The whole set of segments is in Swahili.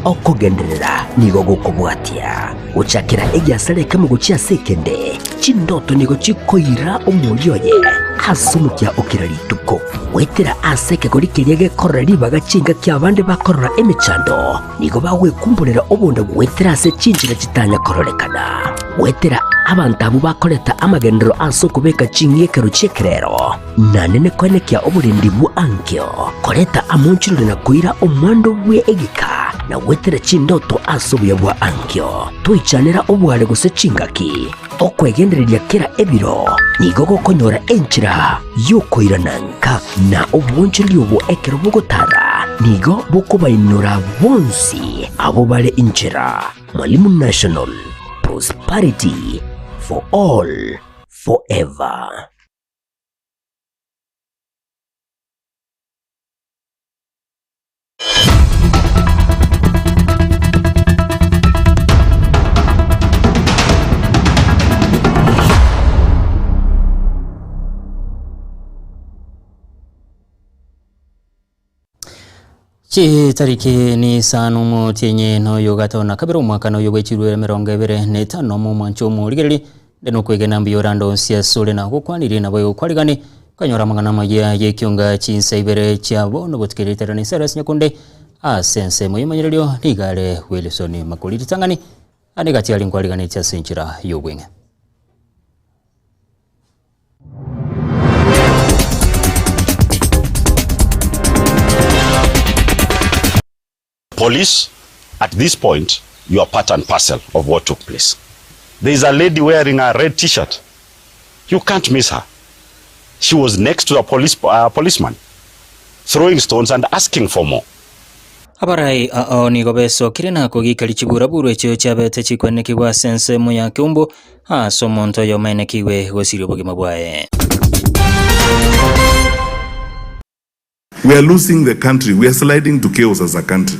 okugenderera nigo gukubwatia uchakira egiasale kama gucia sekende chindoto nigo chikoira omulyoye asumukia okirarituko wetera aseke gorikiria gekorora ribaga chinga kia bande bakorora emichando nigo bagwekumbulira obonde wetera ase chinjira chitanya kororekana wetera abantabu bakoreta amagendero asokubeka chingekero chekerero nanene kwenekia oburindi bu ankyo koreta amonchiro na kuira omwando bwe egika na wetera chindoto asubuye bwa ankyo tuichanira obwale gose chingaki okwegendereria kera ebiro nigo gokonyora enchira yokoirananka na obwonchiri obo ekero bugotara nigo bukubainura bonsi abo bale inchira. Mwalimu National, prosperity for all, forever. Tariki ni sanu mutinye no yogato na kabiro mwaka no yogwechirwe mirongo ibere n'etano mu mwancho murigeri ndeno kwegena mbiyorando siasole na gukwanire na bayo kwarigane kanyora mangana maya yekyonga chinsa ibere cyabo no butikeretera ni Cyrus Nyakunde asense muyimanyiryo nigale Wilson Makuliti tangani anegati ali nkwarigane cya senchira yobwenga. Police, at this point, you are part and parcel of what took place. There is a lady wearing a red t-shirt. You can't miss her. She was next to a policeman, throwing stones and asking for more. Abarai aoni gobeso kirena kogikali chibura buru echo chabete chikwenekibwa sense moya kumbu somonto yomenekiwe gosiro bogima bwae. We are losing the country. We are sliding to chaos as a country.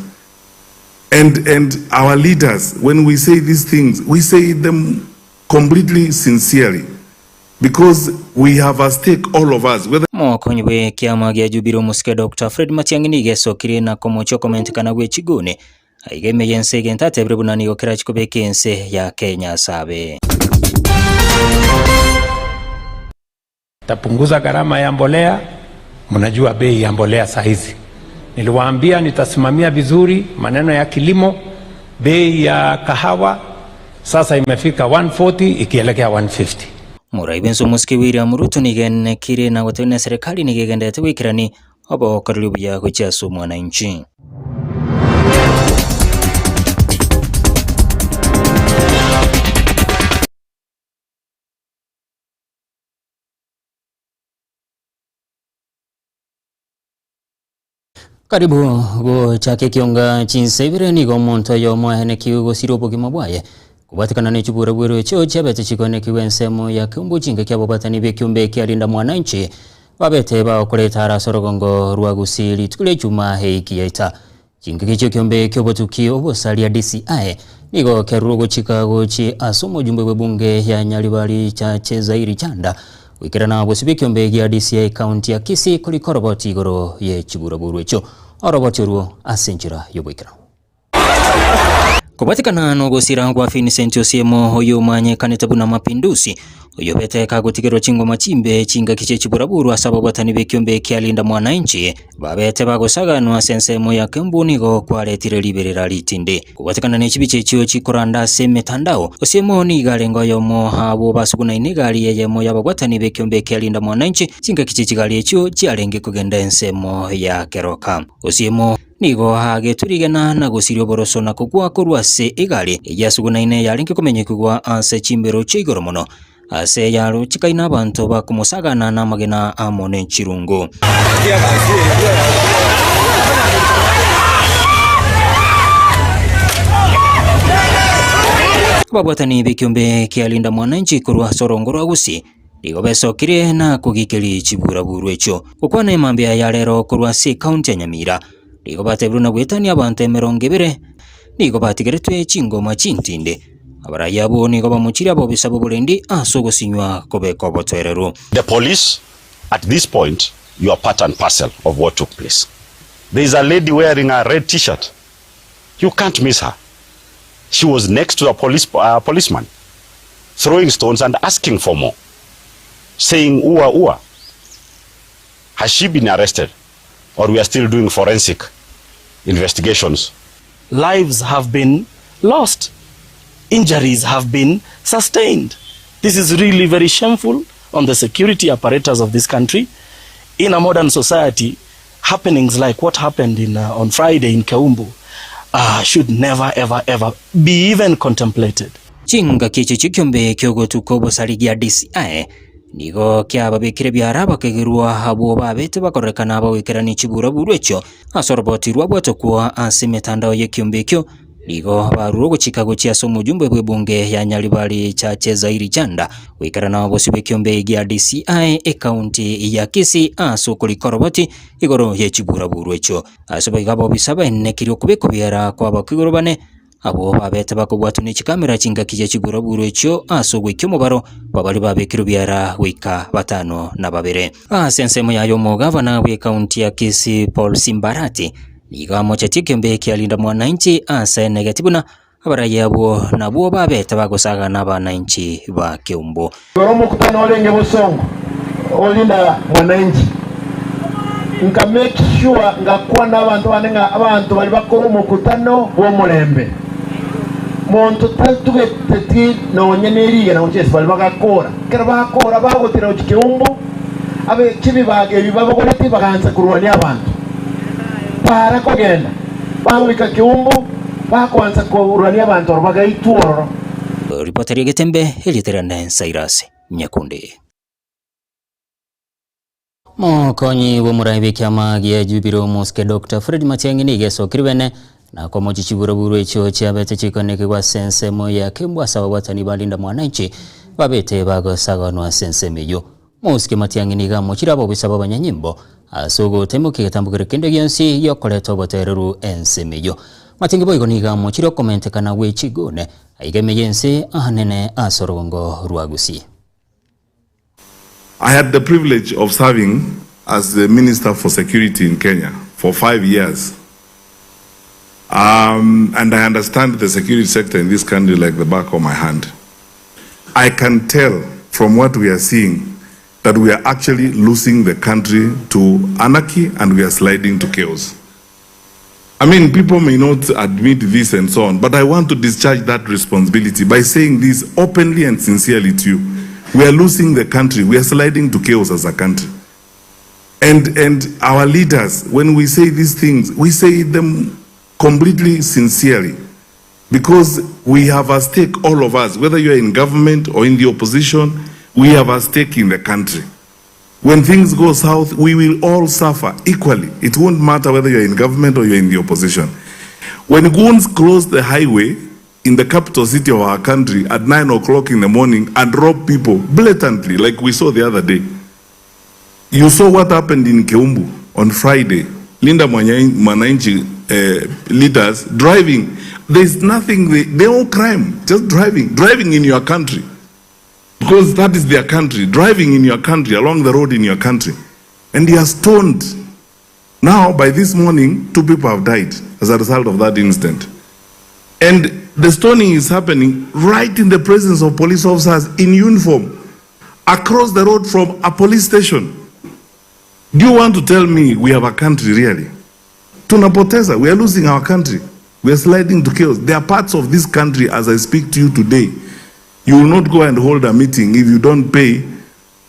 And our leaders, when we say these things, we say them completely sincerely, because we have a stake, all of us. Mokonywe kiama gya Jubiro Muske Dr. Fred Matiang'i gesokire na komocho comment kana gwe chigune aigeme yense gentate brebunani okera chikobeke ense ya Kenya sabe. Tapunguza gharama ya mbolea, mnajua bei ya mbolea saa hizi. Niliwaambia nitasimamia vizuri maneno ya kilimo, bei ya kahawa sasa imefika 140 ikielekea 150. Muraibenso Muske William Ruto nigene kire na watene serikali nigegendete wikirani obo karibu ya kuchasu mwananchi. Karibu go chake kionga chinsebire ni go monto yo mwahene kiwo sirobo kimabwaye kubatikana ne chibura bwero cyo chabete chikone kiwensemo ya kumbu chinga kyabo batani be kyumbe kyalinda mwananchi babete ba okoleta arasorogongo rwagusiri tukule chuma heikiyeta chinga kicho kyumbe kyobotuki obosalia DCI nigo kerugo chikago chi asomo jumbe bwebunge ya Nyalibali cha Chezairi Chanda wikirana bwesibe kyumbe ya DCI county ya Kisii kuli koroboti igoro ye chibura bwero cyo oroboti ruo asenjira yobwikira kubatikana no gosira kwa Vincent Osiemo hoyo manye kanetabu na mapinduzi oyo bete kagotigero chingo machimbe chinga kiche chiburaburu asaba batani bekyombe kyalinda mwananchi babete bagosaganwa sensemo ya kembuni go kwaletire liberera litinde kubatikana ne chibiche chyo chikoranda se metandao Osiemo ni galengo yomo habo basuguna inigali yeyemo yabagwatani bekyombe kyalinda mwananchi chinga kiche chigali ekyo cyalenge kugenda ensemo ya keroka Osiemo nigo hage turigena na gosirio boroso na kugwa kurwase igale yasuguna ine yalinge kumenyekugwa anse chimbero chigoro mono ase yaro chikaina abantu bakumusagana na magena amone chirungo babwatani bekyombe kyalinda mwananchi kurwa sorongoro agusi nigo besokire na kugikeli chibura buru echo kukwana imambia ya lero kurwa si county ya Nyamira nigo batebuna gwetani abantu 200 nigo batigeretwe chingoma chintinde abaraya bo nigo bamuchira bo bisabo bulendi asogosinywa kobeko boterero. The police, at this point, you are part and parcel of what took place. There is a lady wearing a red t-shirt. You can't miss her. She was next to the policeman, throwing stones and asking for more, saying, "Ua, ua." Has she been arrested? Or we are still doing forensic investigations? Lives have been lost. Injuries have been sustained. This is really very shameful on the security apparatus of this country. In a modern society, happenings like what happened on Friday in Keumbu should never, ever, ever be even contemplated. Chinga kichi chikyombe kyogotuko bosarigia DCI nigo kiababikire byara bakegirwa abo babete bakorekana bawikirani chibura burwecho asorobotirwa bwatokwa asimetandao yekyombe kyo nigo baruro guchika guchia somo jumbe bwebunge ya Nyaribari chache Zairi Chanda wikarana abosi bekyombe gya DCI county ya Kisii asukuri koroboti igoro ye chibura burwecho asobo igabo bisaba enekiro kubeko byara kwa bakigoro bane abo babete bakubwatuni chikamera chinga kije chibura burwecho asogwe kyomubaro babali babekiro byara wika batano na babere sensemo yayo mugavana we county ya Kisii Paul Simbarati igamo cha tikyombe kyalinda mwananchi asa negatibuna abaraye abo nabo babete bagosaga n'abananchi ba Keumbu goromo kutana olenge bosongo olinda mwananchi nka make sure ngakwa n'abantu banenga abantu bali bakora umukutano wo mulembe muntu tatugeti no nyeneriye na uchese bali bagakora kera bakora bagotera Keumbu abe kibibage bibabagoleti baganza kurwanya abantu para kogenda bawika Keumbu bakwanza kurwanya abantu bagaituro. Ripoteri Getembe eliterana Cyrus Nyakundi. Mokonyi wo muraibe kyama gya Jubilo Muske Dr. Fred Matiang'i nigeso kiribene na kwa mochi chibura burwecho cyabete chikoneke kwa sensemo ya Kembwa sawa watani balinda mwananchi babete bagosaganwa sensemo yo Muske Matiang'i niga mochirabo bisaba banyanyimbo asogo temuke gatambukire kende gyonsi yokoleto botereru ensemeyo Matiang'i boygo niga mochiro komente kana wechigone aigemeyense ahanene asorongo ruagusi. I had the privilege of serving as the Minister for Security in Kenya for 5 years. And I understand the security sector in this country like the back of my hand. I can tell from what we are seeing that we are actually losing the country to anarchy and we are sliding to chaos. I mean, people may not admit this and so on, but I want to discharge that responsibility by saying this openly and sincerely to you. We are losing the country. We are sliding to chaos as a country. And our leaders, when we say these things, we say them completely sincerely. Because we have a stake, all of us, whether you are in government or in the opposition, we have a stake in the country. When things go south, we will all suffer equally. It won't matter whether you're in government or you're in the opposition. When goons close the highway in the capital city of our country at 9 o'clock in the morning and rob people blatantly, like we saw the other day. You saw what happened in Keumbu on Friday. Linda Mwananchi leaders driving. There's nothing, they all crime, just driving in your country. Because that is their country, driving in your country, along the road in your country. And they are stoned. Now, by this morning, 2 people have died as a result of that incident. And the stoning is happening right in the presence of police officers in uniform, across the road from a police station. Do you want to tell me we have a country really? Tunapoteza, we are losing our country. We are sliding to chaos. There are parts of this country, as I speak to you today, you will not go and hold a meeting if you don't pay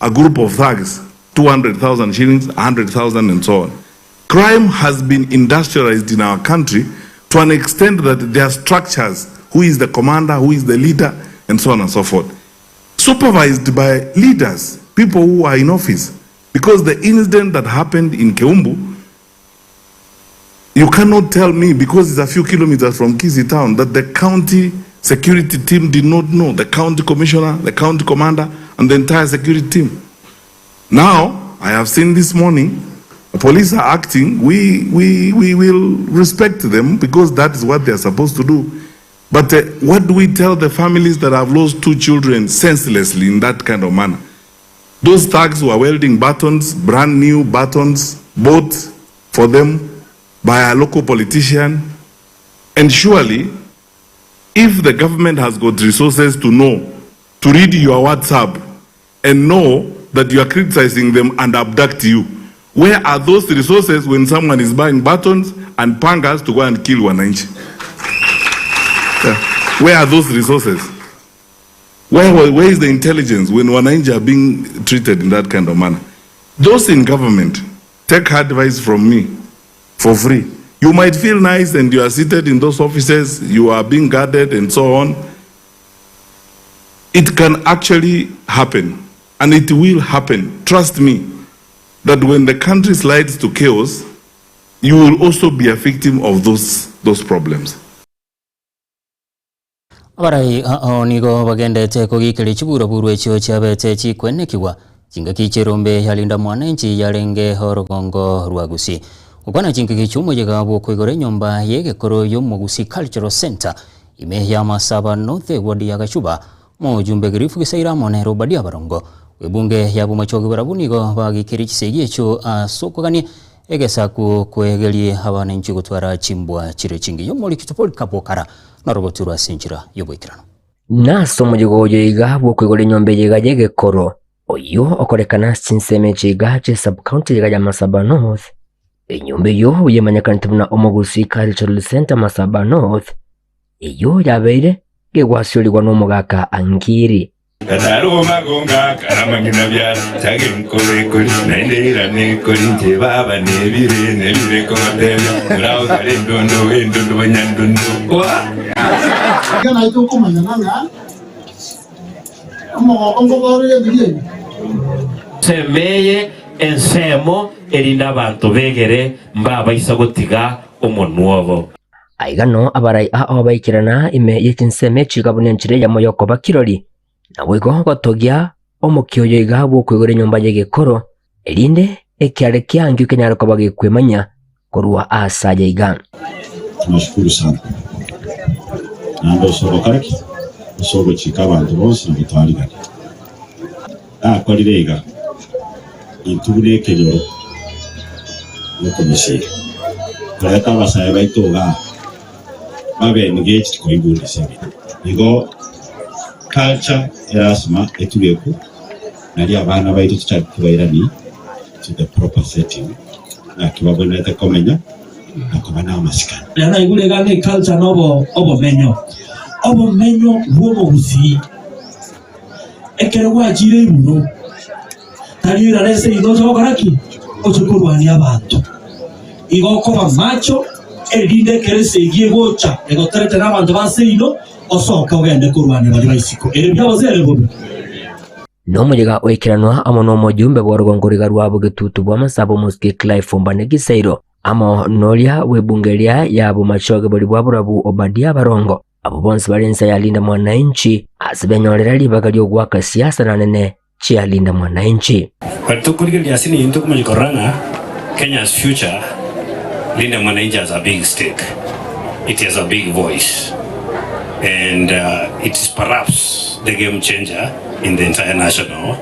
a group of thugs 200,000 shillings, 100,000 and so on. Crime has been industrialized in our country to an extent that there are structures, who is the commander, who is the leader, and so on and so forth. Supervised by leaders, people who are in office. Because the incident that happened in Keumbu, you cannot tell me, because it's a few kilometers from Kisii town, that the county security team did not know, the county commissioner, the county commander, and the entire security team. Now, I have seen this morning, the police are acting, we will respect them because that is what they are supposed to do. But what do we tell the families that have lost 2 children senselessly in that kind of manner? Those thugs were welding batons, brand new batons, bought for them by a local politician, And surely, if the government has got resources to know, to read your WhatsApp and know that you are criticizing them and abduct you, where are those resources when someone is buying batons and pangas to go and kill wananchi? Where are those resources? Where is the intelligence when wananchi are being treated in that kind of manner? Those in government, take advice from me for free. You might feel nice and you are seated in those offices, you are being guarded and so on. It can actually happen, and it will happen. Trust me, that when the country slides to chaos, you will also be a victim of those problems. Abarai nigo bagendete kugikiri chibura echo chabete chikwenekiwa chinga kichirombe yalinda mwananchi yarenge horogongo rwagusi ukwana chinga kichumo jegabo kwigore nyomba yegekoro yo Mugusi Cultural Center ime ya Masaba North ward ya Gachuba mo jumbe girifu gisaira monero badia barongo webunge ya bumachogi barabunigo bagikiri chisegi echo sokogani egesaku kwegeli abananchi gutwara chimbwa chire chingi yo muri kitopoli kapokara naroboturwa sinjira yobwikirano naso mujigojo igabwo kwigore nyombe yega yegekoro oyo okorekana sinseme chiga che sub county yega ya Masaba North enyombe yo yemanyakana tibuna Mugusi Cultural Center Masaba North iyo yabeire gegwasyolirwa n'omugaka Angiri Kataro magonga karamangina byara tage mkolekoli naendelera nekoli nje baba nebire ko batebe uraho kare ndondo banyandondo kana ito kumanya nanga amongo gore yegire semeye ensemo erinda abantu begere mbaba isagotiga omonwobo aigano abarai abaikirana ime yekinseme chigabunenchire ya moyoko bakirori nawego gotogia omukyoyo igabwo kwigore nyomba yegekoro erinde ekyare kyangi kenyarako bagikwemanya korwa asaja igan. Tunashukuru sana nando sobokaraki sobo chikabantu bose bitwarigana akorirega intubure kenyoro nuko misiri karata basaya baitoga babe engaged ko ibundi sebi igo culture erasma etugeko nali abana baitu tuchakubairani to the proper setting na kibabonete komenya nakobana amasikana yana igule gane culture nobo menyo wo Mugusi ekere wajire ibuno talira lese idozo garaki ochukurwani abantu igoko macho erinde kerese igiebocha egoterete n'abantu baseino osoka ogende kurwana bali baisiko ere byabazere bobe no mujega oikiranwa amo no mojumbe borogongoriga rwa bugetutu bwa Masabo Muski Clive Ombane Gisairo amo nolia webungelia ya bumachoge boli bwa burabu Obadia Barongo abo bonse balensa yalinda mwananchi asibenyorera libaga gwaka siasa nanene chialinda mwananchi batukurige yasini into kumajikoranga Kenya's future. Linda Mwananchi has a big stake. It has a big voice. And it is perhaps the game changer in the entire national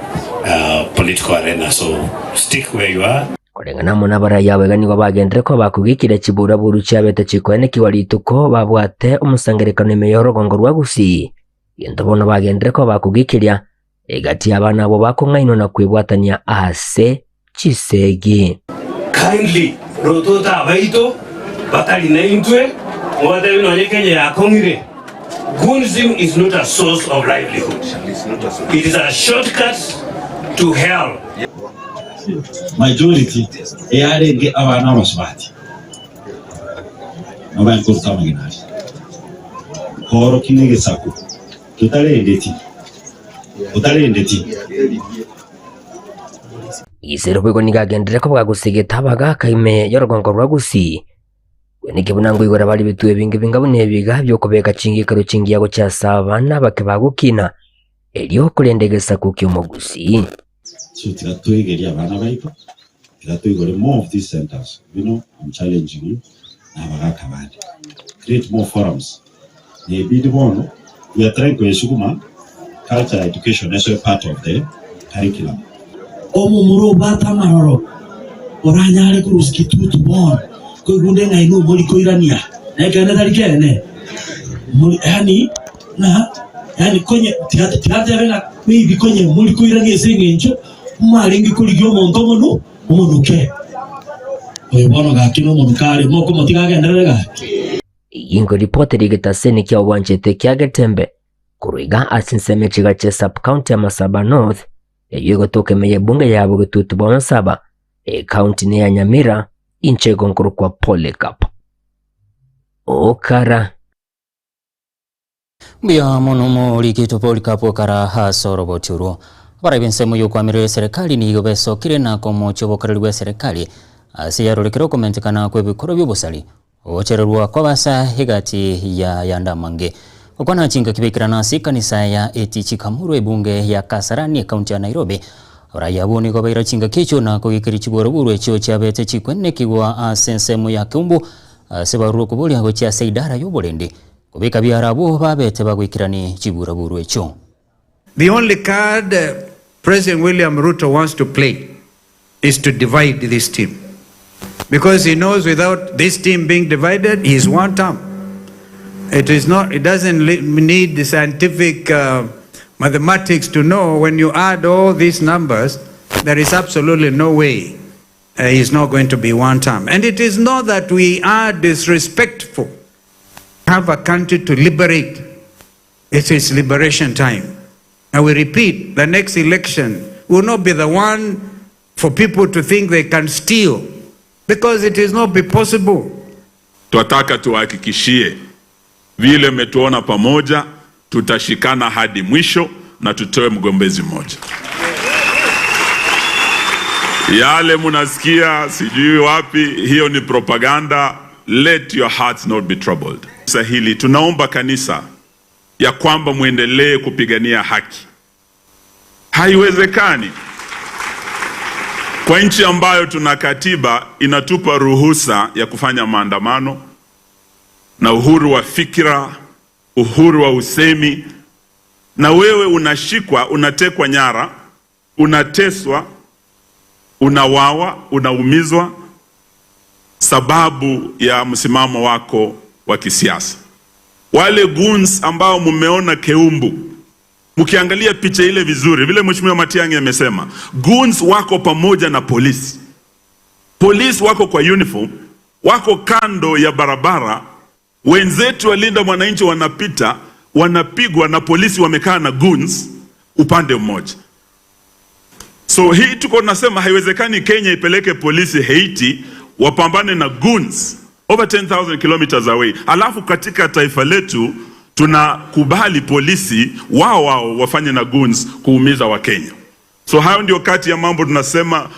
political arena. So stick where you are. Korengana muna baraya wegani bagendreko bakugikira chibura buru cyabete chikwene kiwarituko babwate umusangerekano imeyoro gongo rwagusi yendobona bagendreko bakugikira egati abana bo bakongaino na kwibwatania ase chisegi kindly rotota abaito batali na intwe mwada bino nyekenya yakongire. Gunzim is not a source of livelihood. It is a shortcut to hell. Majority yarenge abana basubati nabandi kurutama ginari horo kinege sako tutarendeti isero bwego nigagendere ko bwagusigeta baga kaime yorogongo rwagusi wenike bunango igora bali bituwe binge bingabune biga byo kubeka chingikaro chingiyago cha sabana bake bagukina elio kulendegesa kukyo Mugusi so tiratwegeria abana baito tiratwegore more of these centers. I'm challenging you nabaga kabandi create more forums nebidi bono we are trying to esukuma culture education as a part of the curriculum. Omumuro bata maroro oranyare kuruski tutu bon ko gunde ngai no boli ko irania nekene tarikene yani konye tiate vena maybe konye muri kuira ngesengencho maringi kuligyo monto monuke oyo bono gakino monukare moko motigagenderega ingo ripoti rigitaseni kia wanjete kia Getembe kuruiga asinseme chiga che sub county ya Masaba North yugo toke meye bunge ya bugututu bwa Masaba county ni ya Nyamira inche gonkuru kwa Polycarp okara Mbia monomo likitu Polycarp okara hasoro bochuru bara bensemo yuko amire serikali ni yobeso kire na komo chobo karaliwe serikali asiya rolekero komentekana kwe bikoro byobosali ochererwa kwa basa higati ya yandamange okwana chinga kibekira nasi kanisa ya etichi kamuru ebunge ya Kasarani kaunti ya Nairobi raya boni ko baira chinga kecho na ko ikiri chiboroburu echo chabete chikwenne kigwa asensemo ya kumbu sebaru ko boli ago cha seidara yobolende kubika byarabo babete bagwikirani chiboroburu echo. The only card President William Ruto wants to play is to divide this team. Because he knows without this team being divided, he is one term. It doesn't need the scientific mathematics to know when you add all these numbers, there is absolutely no way he's not going to be one term. And it is not that we are disrespectful. Have a country to liberate. It is liberation time. And we repeat, the next election will not be the one for people to think they can steal, because it is not be possible. Tuataka tuhakikishie vile metuona pamoja tutashikana hadi mwisho na tutoe mgombezi mmoja. Yale munasikia sijui wapi, hiyo ni propaganda. Let your hearts not be troubled. Sahili tunaomba kanisa ya kwamba muendelee kupigania haki. Haiwezekani kwa nchi ambayo tuna katiba inatupa ruhusa ya kufanya maandamano na uhuru wa fikra, uhuru wa usemi, na wewe unashikwa, unatekwa nyara, unateswa, unawawa, unaumizwa sababu ya msimamo wako wa kisiasa. Wale goons ambao mumeona Keumbu, mkiangalia picha ile vizuri, vile Mheshimiwa Matiang'i amesema, goons wako pamoja na polisi. Polisi wako kwa uniform, wako kando ya barabara, wenzetu walinda mwananchi wanapita, wanapigwa na polisi wamekaa na goons upande mmoja. So hii tuko nasema haiwezekani Kenya ipeleke polisi Haiti wapambane na goons over 10,000 kilometers away. Alafu katika taifa letu tunakubali polisi wao wafanye na goons kuumiza wa Kenya. So hayo ndio kati ya mambo tunasema.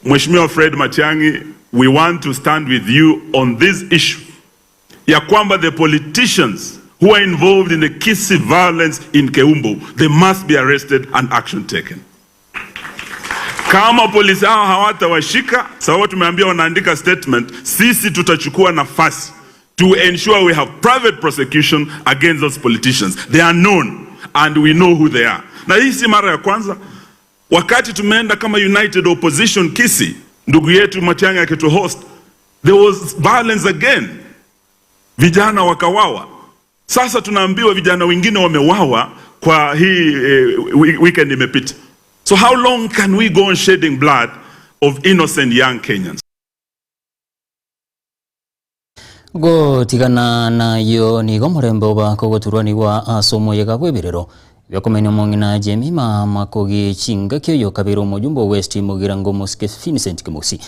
Mheshimiwa Fred Matiang'i, we want to stand with you on this issue ya kwamba the politicians who are involved in the Kisii violence in Keumbu, they must be arrested and action taken. Kama polisi hao hawatawashika, sawa tumeambia wanaandika statement, sisi tutachukua nafasi to ensure we have private prosecution against those politicians. They are known and we know who they are. Na hii si mara ya kwanza. Wakati tumeenda kama United Opposition Kisii, ndugu yetu Matiang'i akitu host, there was violence again. Vijana wakawawa. Sasa tunaambiwa vijana wengine wamewawa kwa hii weekend imepita. So how long can we go on shedding blood of innocent young Kenyans? Go tigana na yo ni gomorembo ba ko turwani wa asomo yega bwebirero byakomenya mongina Jemima makogi chinga kyo yo kabiro mujumbo West Mugirango Mosque Vincent Kimusi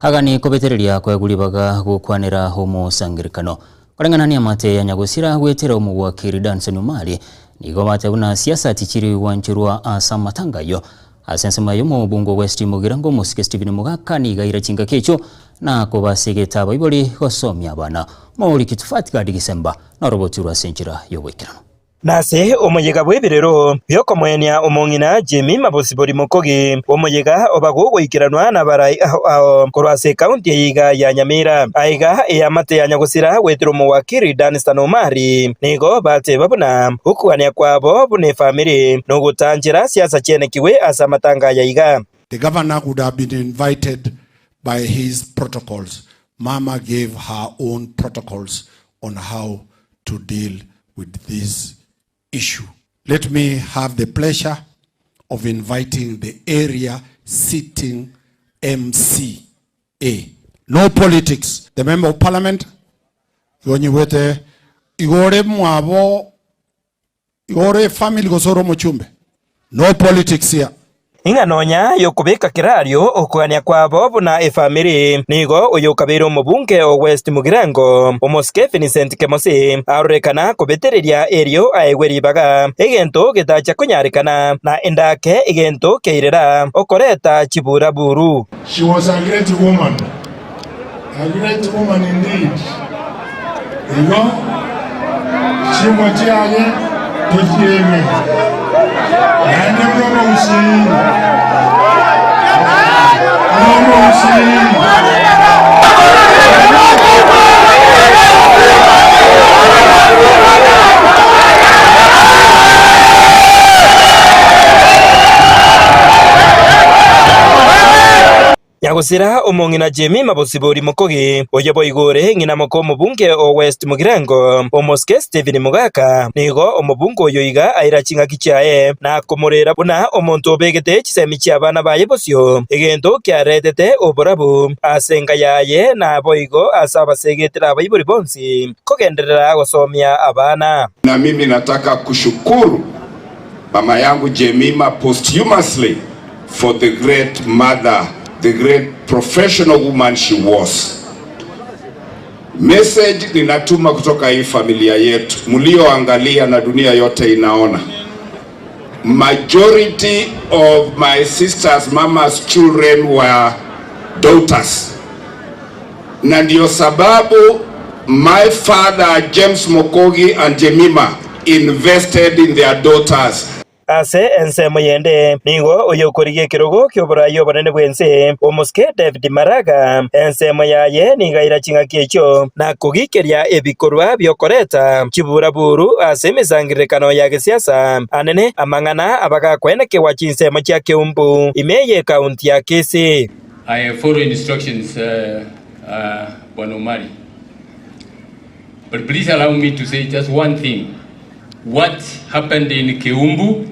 agani kobetereria kwa gulibaga gukwanira homo sangirikano karengana ni amate ya nyagosira gwetera umugwakiri Danson Umali nigo mate una siasa tichiri wanchurwa asamatangayo asensema yo mu bungo West Mugirango Mosque Stephen Mugaka ni gaira chinga kecho na kubasegeta bayiboli gosomya bana mauli kitufatika digisemba na roboturwa senchira yowekirano nase omuyega bwebirero byokomwenya omongina Jemima bosibori mokogi omuyega obagogo ikiranwa na barai aho korwase county yiga ya Nyamira aiga ya mate ya nyagosira wetero muwakiri Danson Umali nigo bate babuna ukwania kwabo bune family no gutangira siasa chene kiwe asamatanga ya iga. The governor would have been invited by his protocols. Mama gave her own protocols on how to deal with this issue. Let me have the pleasure of inviting the area sitting MCA. No politics. The Member of Parliament, Igore Mwabo, Igore family Gosoro Mochumbe. No politics here. Inganonya yokubika kirario okwania kwa bobo na efamily nigo oyokabiro mubunge o West Mugirango omoske Vincent Kemosi arekana kubetereria erio aegweribaga egento getacha kunyarikana na endake egento keirera okoreta chibura buru. She was a great woman indeed. You know, Chimotiaye Tojieme. And Yagusira omongina Jemi mabosibori mokogi oyobo igore ngina moko mubunge o West Mugirango omoske Stephen Mugaka nigo omubunge oyoiga airachinga kichae na komorera buna omonto begete chisemi cyabana baye bosyo egento kyaretete oborabu asenga yaye na boigo asabasegetera abayibori bonsi kogenderera gosomia abana. Na mimi nataka kushukuru mama yangu Jemima posthumously for the great mother, the great professional woman she was. Message ninatuma kutoka hii familia yetu, mlioangalia na dunia yote inaona. Majority of my sister's mama's children were daughters. Na ndio sababu my father James Mokogi and Jemima invested in their daughters. Ase ensemo yende nigo oyokoriye kirogo kyoburayo banene bwense omoske David Maraga ensemo yaye ningaira chinga kyecho na kugikeria ebikorwa byokoreta chibura buru ase misangirekano ya gisiasa anene amangana abaga kweneke wa chinsemo kya Keumbu imeye kaunti ya Kisii. I follow instructions Bwana Omari, but please allow me to say just one thing. What happened in Keumbu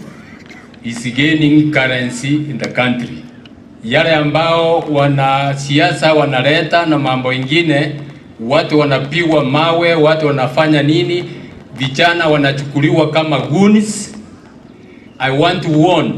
is gaining currency in the country. Yale ambao wanasiasa wanaleta na mambo ingine, watu wanapigwa mawe, watu wanafanya nini, vijana wanachukuliwa kama goons. I want to warn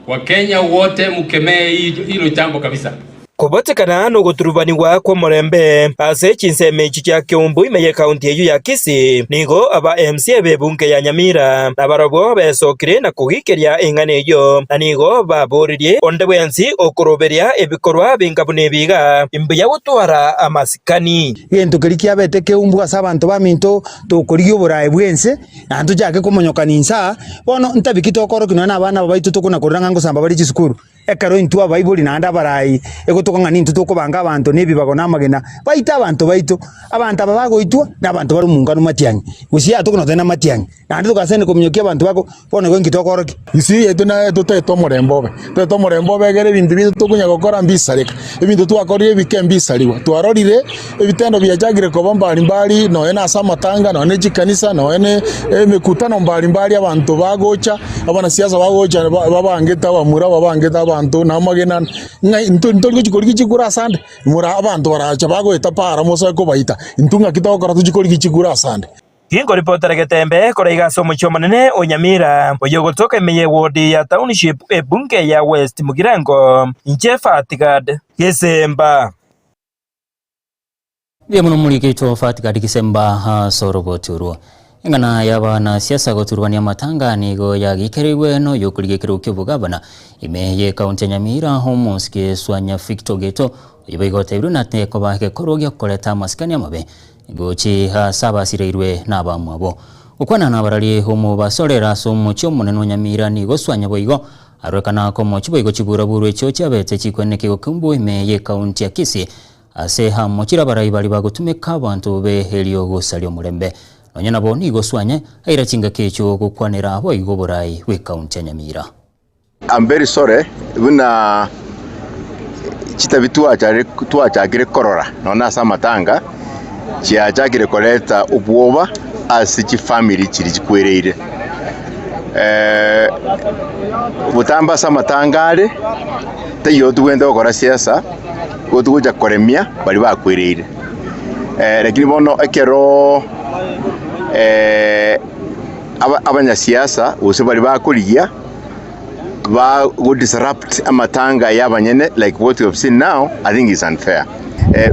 Wakenya wote mkemee hilo jambo kabisa. Kubotekana no guturubaniwa kwa Murembe ase chinseme chicha Keumbu imeye kaunti eyu ya Kisii nigo aba MCA bebunge ya Nyamira na barobo besokire na kugikeria engane yo na nigo baburirie onde bwensi okoroberia ebikorwa bingabune biga imbuya gutwara amasikani gento kirikia bete Keumbu asa abantu baminto tokoriyo oburayi bwense nantu jake kumonyokaninsa bono ntabikito koro kino na abana babaitu tokuna koranga ngosamba bari chisukuru ekaro intu abaibuli nanda barayi egotokanga nintu tokobanga abantu nebibago namagena baita abantu baitu abantu abagoitwa nabantu bari mungano matiangi usia tokunotena matiangi nandi tukasene komnyokia abantu bako bono gwengi tokoroki isi eto na to morembobe gere bintu bitu tokunya gukora mbisareka ebintu twakorire bikembisariwa twarorire ebitendo byajagire koba mbali no ena asa matanga no ene jikanisa no ene mikutano mbali abantu bagocha abana siasa bagocha babangeta bamura babangeta abantu namagena ntori chikori chikura sande mura abantu baracha bagoeta para mosa ko baita intunga kitokora tuchikori chikura sande. Kingo reporter Getembe koreiga somo chomanene Onyamira oyogotoka imeye wodi ya township ebunge ya West Mugirango Nchefa Tigad Kisemba bya muno mulikito Fatigad Kisemba soroboturo ingana yabana siasa goturwania matangani go yagikerewe no yokurigekero kyobugabana imeye kaunti Nyamira homoske swanya Victor Geto oyibigote irunate ko baheke korogya koleta maskani amabe gochi saba sireirwe nabamwabo ukwana nabarali homo basolera somo cyomuneno Nyamira ni goswanya boigo arwekana ko mo chiboigo chiburaburu echo cyabete chikweneke Keumbu imeye kaunti ya Kisii ase hamo chirabarayi bali bagutumeka abantu be helio gosalyo Murembe nonyana bo ni goswanya aira chinga kecho gukwanira abo igoburayi we kaunti ya Nyamira. I'm very sorry buna chitabitu achagire korora nona samatanga chiachakire koleta ubwoba ase chifamily chiri chikwereire butamba samatangare teyo tugenda gukora siasa gutuguja koremia bari bakwereire lakini bono ekero abanyasiasa ose bari bakurigia ba would disrupt amatanga y'abanyene like what we have seen now. I think is unfair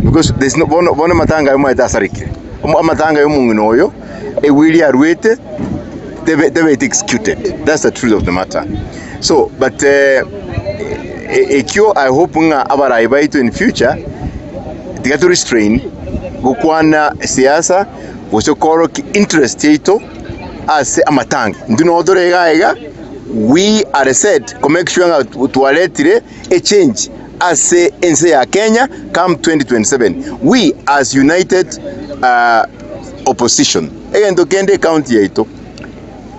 because there's no bono matanga yo maitasarike amatanga yo mungino oyo ewili arwete they were executed. That's the truth of the matter. So but ekyo I hope nga abarai baitu in future they to restrain gukwana siasa gusokoro ki interest yeto as amatanga nduno odorega we are set to make sure that tualetire a change as ense ya Kenya come 2027. We as united opposition egendo kende county yeto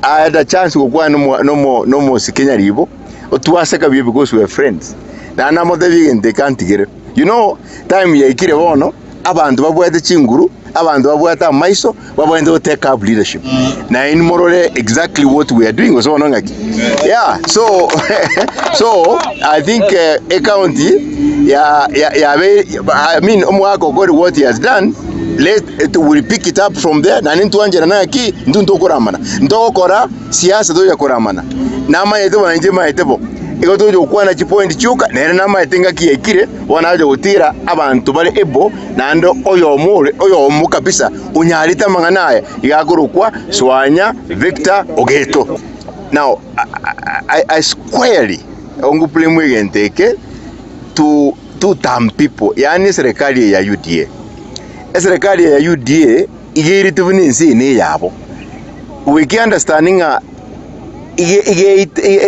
I had a chance to go no more Kenya ribo otuaseka biye because we are friends na namo they can't get you know time ya ikire bono abantu babwete chinguru abantu babwata maiso babwende take up leadership na in morale exactly what we are doing was on yeah so so I think a county I mean omwako God what he has done will pick it up from there na nintu na aki ndunto koramana ndokora siasa do ya koramana nama yeto banje maitebo igoto jo kwana chipoint chuka nere nama yetenga kiyekire wanaje gutira abantu bale ebo nando oyo mu kabisa unyalita manganaye igakurukwa Swanya Victor Ogeto. Now I squarely ongupule mwegenteke to tam people yani serikali ya UDA. Serikali ya UDA igiri tubuni nsi yabo. We can understanding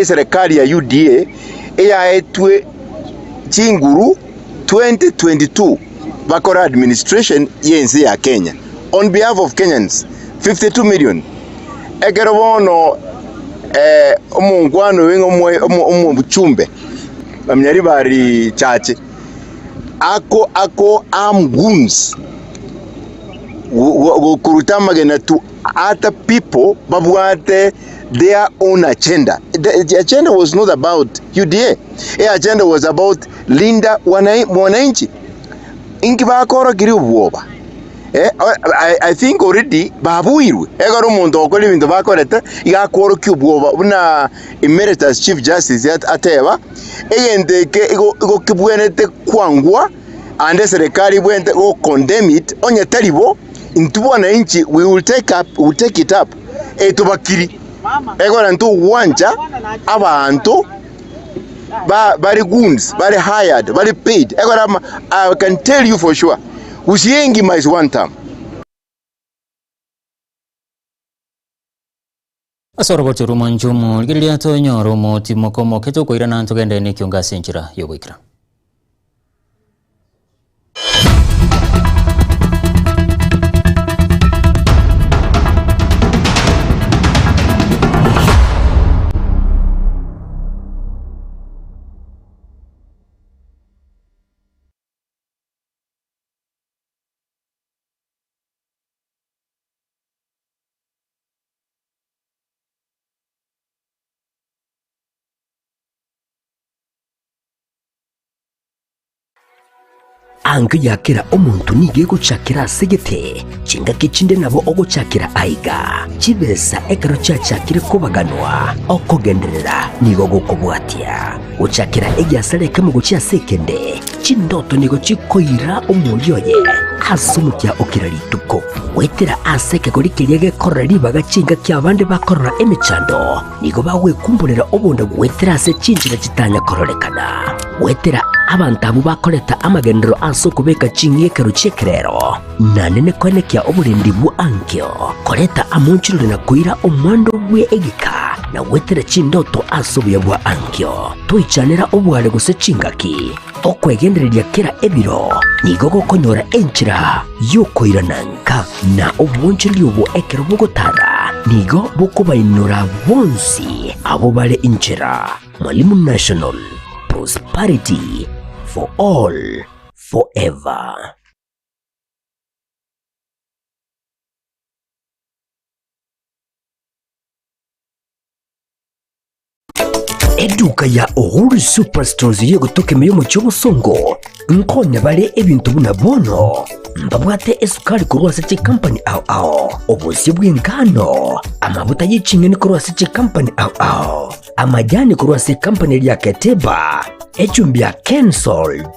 serikali ya UDA etwe chinguru 2022 bakora administration yensi ya Kenya on behalf of Kenyans 52 million. Egero bono omungwano wengo omuchumbe bamnyari bari chache ako goons kurutamagena to other people babwate their own agenda. The agenda was not about UDA. The agenda was about Linda Mwananchi. Inki bakora kiri ubwoba. I think already babuirwe. Egaro muntu okoli bintu bakoreta igakoro kyubwoba buna Emeritus Chief Justice ateba egendeke igo kibwenete kwangwa ande serikali bwente go condemn it onye talibo intubona inchi we will take it up etubakiri egora ntu wanja abantu very goons, very hired, very paid. I can tell you for sure. Usiengi mais one time. Asoro churuma njumu gilia to nyoro mo timokomo keto koira na ntogende ni kyonga senchira yobikira. Angu yakira omuntu nige gucakira segete chinga kichinde nabo ogucakira aiga chibesa ekaro chakire kubaganwa okogenderera nigo gukubwatia gucakira egyasale kama gucia sekende chindoto nigo chikoira omulyoye asumukya okirarituko wetera aseke kuri kiriege korari bagachinga kyabande bakorora emicando nigo bawe kumbulira obonda wetera se chinjira kitanya kororekana wetera abantabu bakoreta amagendero aso kubeka chingie kero chekrero nanene kwenekya oburindi bu ankyo koreta amunchirure na kuira omwando bwe egika na wetera chindoto aso bwa ankyo tuichanera obwale guse chingaki okwegendereria kera ebiro nigo gokonyora enchira yokoira nanka na obunchiri obo ekero bugotara nigo bukubainura bonsi abo bale inchira Mwalimu National prosperity for all forever. eduka ya Uhuru Superstores yo gutoka meyo mu cyobusongo nkonya bale ebintu buna bono mbabwate esukari kurwasa chi company ao obusi bw'ingano amavuta y'ikinyoni kurwasa chi company ao amajani kurwasa company ya Keteba echumbi ya Kensold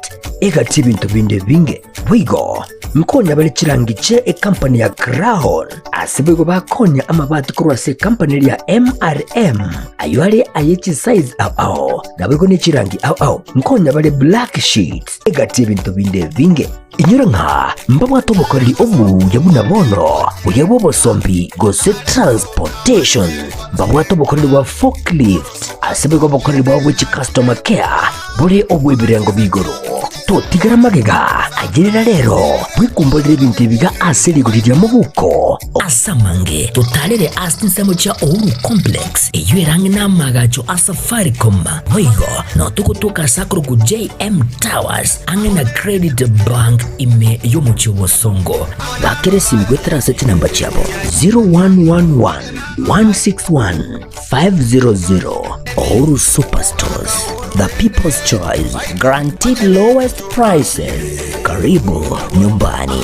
egati bintu binde binge bwigo nkonya bale chirangiche company ya Crown asibego bakonya amabati kurwasa company ya MRM aywale ayichi size ao nabego ne chirangi ao nkonya bale black sheets egati bintu binde binge inyura nka mbabwato bukoreri obu yabuna bono uyabo bosombi gose transportation mbabwato bukoreri wa forklift asibego bukoreri wa which customer care buri obu ibirengo bigoro totigara magega agirira rero bwikumbolere ibintu biga aserigurira mu buko asamange totalere asinsemo cha Uhuru Complex eyerange namagacho asafaricom wigo no tukutuka sakro ku JM Towers angena Credit Bank ime yomucho bosongo bakere simgwetera seti namba chabo 0111 161 500 Uhuru Superstores, the people's choice, guaranteed lowest prices. Karibu nyumbani.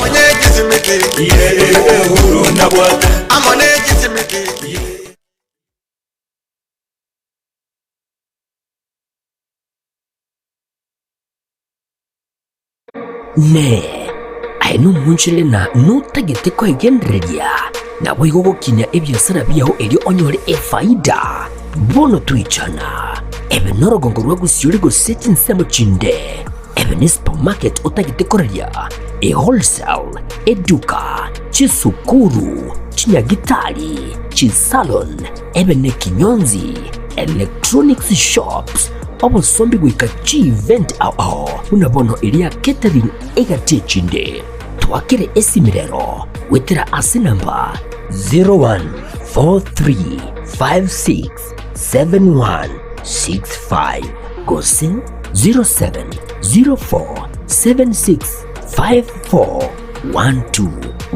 Ne aino munchile na nutagete kwa igendereria na bwigo gukinya ebyasara byaho eri onyore efaida bono tuichana ebe norogongo rwa gusiuri go seti nsemo chinde ebe ni supermarket utagite koreria e wholesale eduka chisukuru chinyagitari chisalon ebe ne kinyonzi electronics shops obusombi gwika chi event ao unabono iria catering egatie chinde twakire esimirero wetera asinamba 0143567165 gosin 0704765412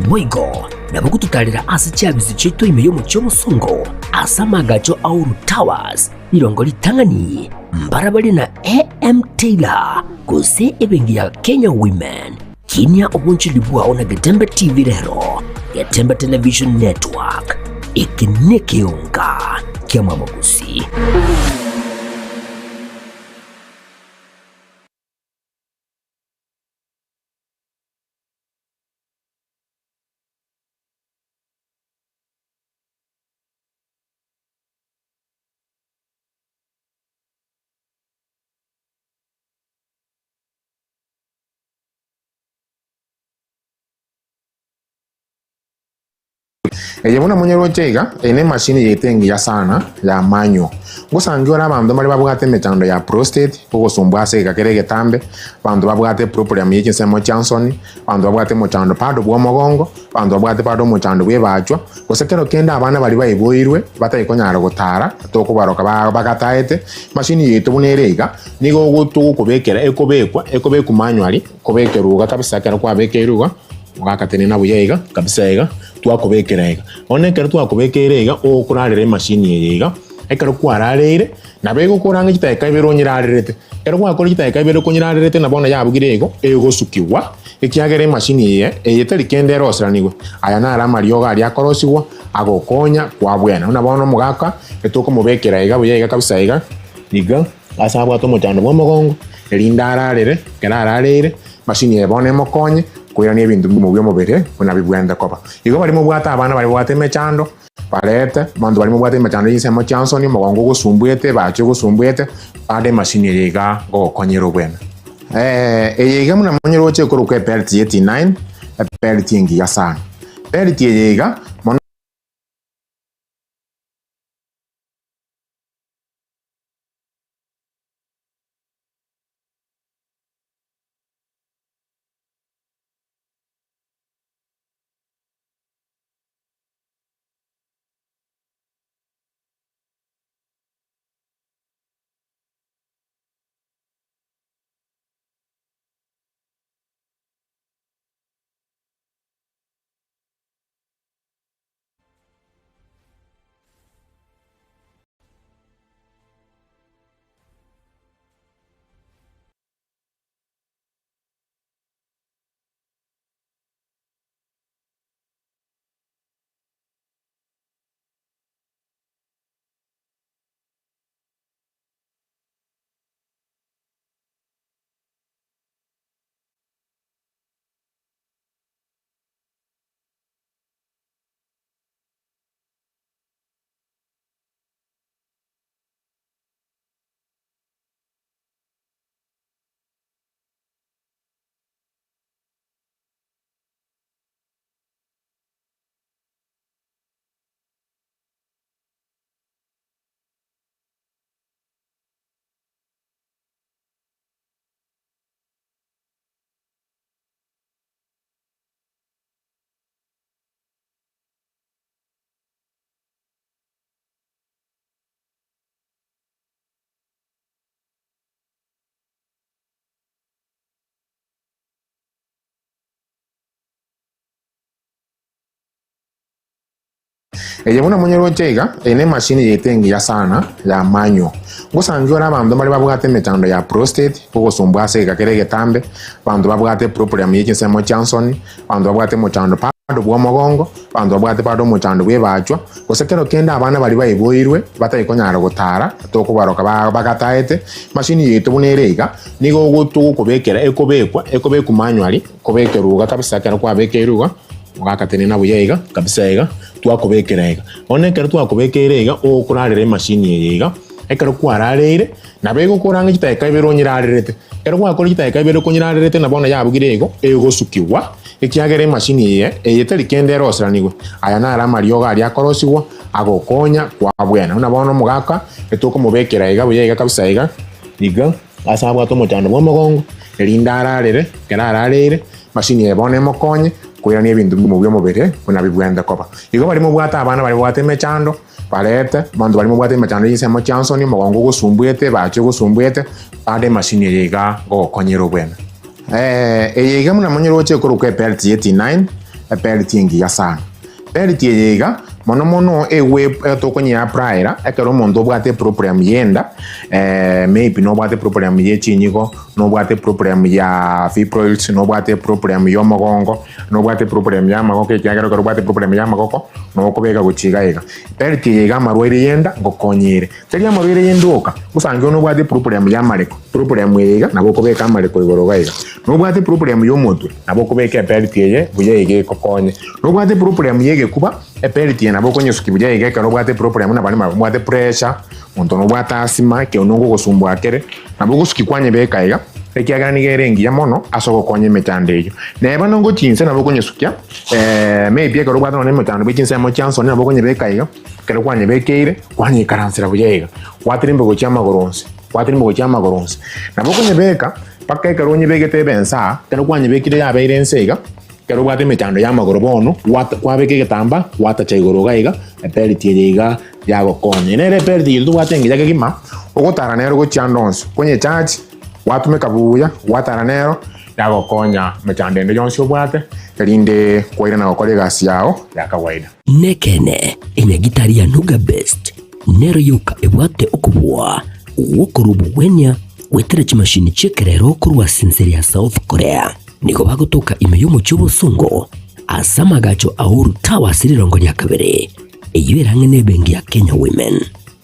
bwigo nabukututalira asi chabizi cheto imeyo mu cyobusongo asamagacho Uhuru Towers irongo litangani mbarabali na AM Taylor gose ebengi ya Kenya Women kinya obunchili bwao na Getembe TV rero Getembe Television Network ikinekeunga kia mamagusi. Muna munyero chega ene machine yetengi ya sana ya manyo gusangiora abandu bali babwate mechando ya prostate kugosumbwa se kakere getambe bandu babwate problem yiki semo Johnson bandu babwate mochando pado bwo mogongo bandu babwate pado mochando bwe bachwa gosekero kenda abana bali bayiboirwe batayikonyara gutara toko baroka bagataete machine yetu bunerega nigo gutu kubekera ekobeku manually kubekeruga kabisa kero kwa bekeruga wakatene na buyega kabisa ega twakubekera ega onekero twakubekera ega okurarire machine yega ekero kwararire na bego kuranga kiteka ibero nyirarire kero kwakora kiteka ibero kunyirarire na bona yabugire ego sukiwa ekiagere machine ye eyeteri kendero osranigwe aya na arama ryoga ari akorosiwa agokonya kwa bwena una bona mugaka etoko mubekera ega buyega kabisa ega niga asabwa to mutando bwo mogongo elindararire kerararire machine ye bone mokonye kuirania bintu mu byo mubere kuna bibwenda kopa igo bali mu bwata abana bali bwate mechando palete bandu bali mu bwate mechando yisemo Johnson mogongo gusumbuete bacho gusumbuete ade machine yega go konyero bwena yega muna monyero che ko ko pelt 89 pelt ngi ya sana pelt yega Eye muna monyero chega ene machine yetengi ya sana ya manyo. Gusangio na bantu bali babugate metando ya prostate kugosumbwa seka kerege tambe bantu babugate problem y'ekinsemo Johnson bantu babugate mutando pado bwa mogongo bantu babugate pado mutando bwe bachwa kosekero kenda abana bali bayiboirwe batayikonyara gutara tokubaroka bagataete machine yetu bunerega nigo gutu kubekera ekobeku manually kubekeruga kabisa kera kwa bekeruga wakatene na buyega kabisa ega twakubekera ega onekera twakubekera ega okurarire machine yega ekero kwararire na bego kuranga kiteka ibero nyirarire ekero kwakora kiteka ibero kunyirarire na bona yabugire ego egosukiwa ekiagere machine ye eyeteri kendero osranigwe aya na ara marioga ari akorosiwa agokonya kwa bwena una bono mugaka etoko mubekera ega buyega kabisa ega iga asabwa to mutando bwo mogongo elindararire kerararire machine ye bone mokonye kuira ni ebintu mu byo mubere kuna bibwenda kopa igo bari mu bwata abana bari bwate mechando palete bantu bari mu bwate mechando yisemo Johnson mogongo gusumbuete bacho gusumbuete ade machine yega gokonyero bwena yega muna monyero che kuru ke pelti 89 pelti ngi yasana pelti yega mono ewe tokonya praira ekero mondo bwate problem yenda maybe no bwate problem ye chinyiko no bwate problem ya fibroids no bwate problem yo mogongo no bwate problem ya magoko kyagero kero bwate problem ya magoko no kubeka guchiga ega pelti yega marwere yenda ngokonyere teri marwere yendoka usangyo no bwate problem ya mareko problem yega nabo kubeka mareko igoroga ega no bwate problem yo mutwe nabo kubeka pelti ye buye ege kokonye no bwate problem yege kuba pelti na boko nyosuki buja ege kero bwate problem na bali bwate pressure muntu no bwate asima ke onongo gosumbwa kere na boko suki kwanye beka ega ekiagana nigerengi ya mono asoko konye metande ejo neba nongo chinse na boko nyosukia maybe kero bwate no metande bichinse mo Johnson na boko nyebeka ega kero kwanye bekeire kwanye karansira buja ega watrimbe go chama goronse na boko nyebeka paka kero nyebegete bensa kero kwanye bekire ya beirense ega kero bwate metando ya magoro bono kwabeke getamba wata chaigoroga iga pelti yega yago konye nere pelti yildu watenge yaga gima ogotara nero go chandons kwenye charge watu mekabuya watara nero yago konya metande ndo jonsi obwate elinde koira na kolega siao ya kawaida nekene ine gitari ya Nuga Best nero yuka ebwate okubwa wokorubu wenya wetere chimashini chekerero kurwa sinseri ya South Korea niko bagutuka imeyo mu cy'ubusungu asamagacho ahuru tawa sirirongo lya kabere eyiberange nebengi ya Kenya Women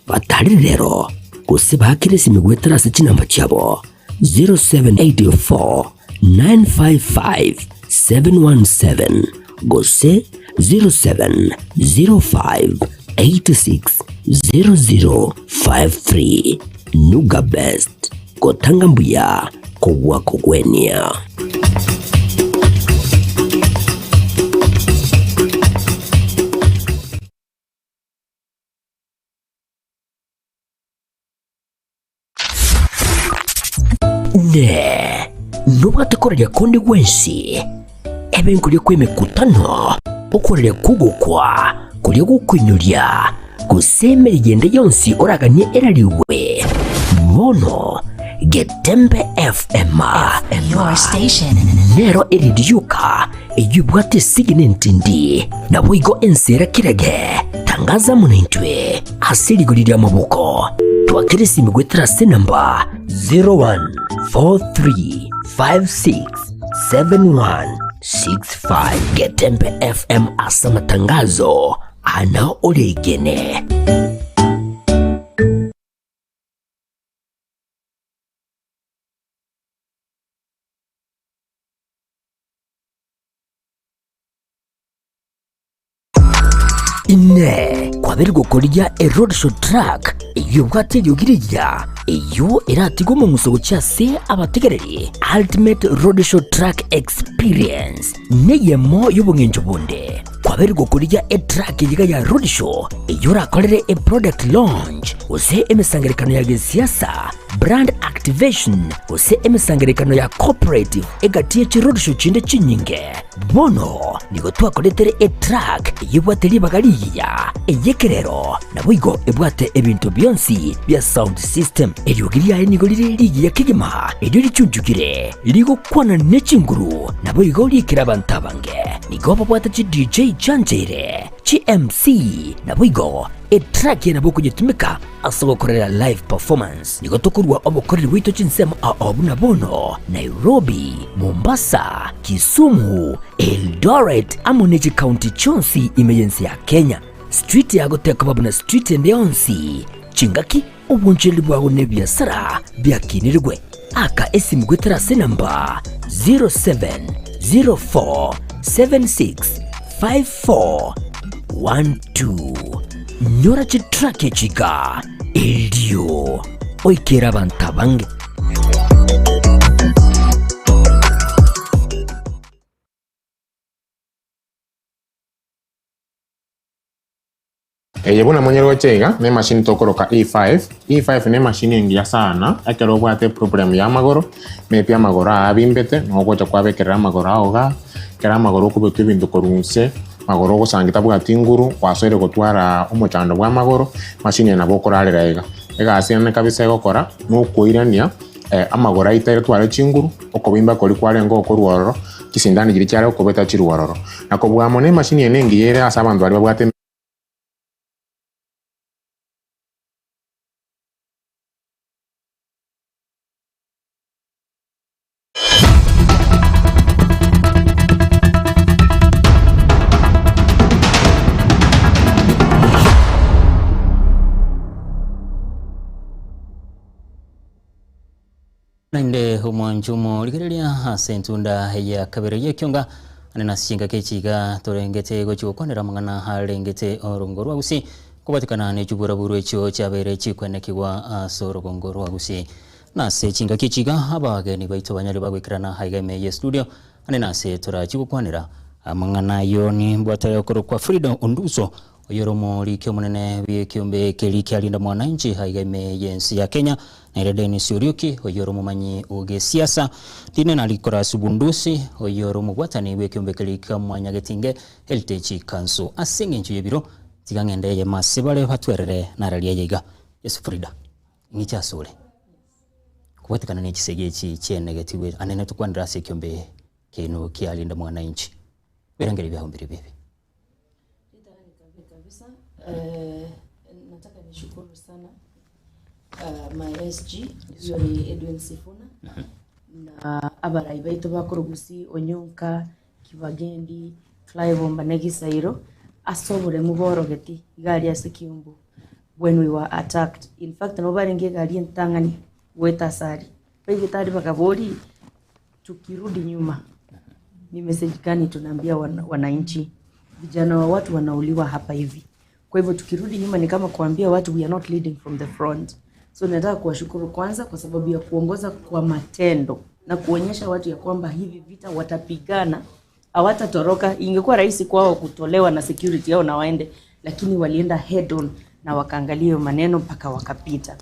batari rero kusiba hakirisi migwetera sinamba cyabo 0784 955 717 gose 0705 86 0053 Nuga Best kotanga mbuya kogwa kogwenia ne nubate korya kondi gwensi ebenkulye kwemekutano okorere kugukwa kulye gukunyurya gusemera igende yonsi oraganye erariwe mono Getembe FM your station nero eridyuka eyubwate siginenti ndi nabo igo ensera kirage tangaza munentwe aserigulira amaboko twakirisi migwetera senamba 0143567165 Getembe FM asa matangazo ana olegene ine kwabiri gukorya road show track iyo bwate yogirija iyo iratigo mu musogo cyase abategereri ultimate road show track experience neyemo y'ubungenjo bunde kwabiri gukorya track yiga ya road show iyo rakorere product launch use emesangerekano ya gisiasa, brand activation, use emesangerekano ya cooperative egatie chirodisho chinde chinyinge. Bono nigo twakoletere track yibwateri bagaliya eyekerero na bwigo ebwate ebintu byonsi bya sound system eryogiria nigo liri ya kigema eryo lichujugire ligo kwana nechinguru na bwigo likira bantabange nigo babwata chi DJ Janjere chi MC na bwigo track yana boko jitumika asobokorera live performance nigo tokurwa obokorera wito chinsemo na Bono Nairobi, Mombasa, Kisumu, Eldoret amoneji county chonsi emergency ya Kenya. Street ya goteka babuna street ndeyonsi chingaki obunjeli bwago ne biasara byakinirwe aka esimu gwetera namba 0704765412 nyora chitrake chiga eldio oikera bantabange. Yebuna monyero chega ne machine tokoroka E5 ne machine ngia sana akero bwate problem ya magoro me pia magoro abimbete no gocha kwa bekera magoro aoga kera magoro ko betu bindu korunse magoro go sangita bwati nguru kwasore gotwara umuchando bwa magoro machine na bokorarira ega asiane kabisa gokora no koirania amagoro aitare tware chinguru okobimba kori kware ngo korworo kisindani giri cyare okobeta chiruwororo nakobwa mone machine nengi yere asabantu bari bwate Ninde humwanjumo likirelia sentunda ya kabere yekionga anena singa kechiga torengete gochi okondera mangana halengete orongorwa gusi kubatikana ne jubura buru echo chabere chikwenekirwa sorogongorwa gusi na se chinga kechiga abageni baito banyali bagwikirana haigame ye studio anena se tora chikukwanira amangana yoni bwatare okoro kwa Freedom Onduso oyoromo likyo munene byekyombe keliki alinda mwananchi haigame yensi ya Kenya na Denis Oriuki oyoromo manyi oge siasa dine nalikora subundusi oyoromo bwatani byekyombe keliki mwanyagetinge Heritage Council asinge nchu yebiro tigangende ye masibale batwerere naralia yega Yesu Frida ngicha sole kubatikana ne kisege chi chenegatiwe anene tukwandira sekyombe keno kialinda mwananchi berangere byahombere bebe. Nataka nishukuru sana my SG yori Edwin Sifuna na abarai baito bakurugusi Onyonka Kibagendi Clive Negisairo asobore muborogeti gari ya Sekiumbu when we were attacked. In fact nobody nge gari ntangani weta sari pegi tari bakabori tukirudi nyuma ni message gani tunaambia wananchi vijana wa watu wanauliwa hapa hivi. Kwa hivyo tukirudi nyuma ni kama kuambia watu we are not leading from the front. So nataka kuwashukuru kwanza kwa sababu ya kuongoza kwa matendo na kuonyesha watu ya kwamba hivi vita watapigana, hawatatoroka. Ingekuwa rahisi kwao kutolewa na security yao na waende, lakini walienda head on na wakaangalia maneno mpaka wakapita.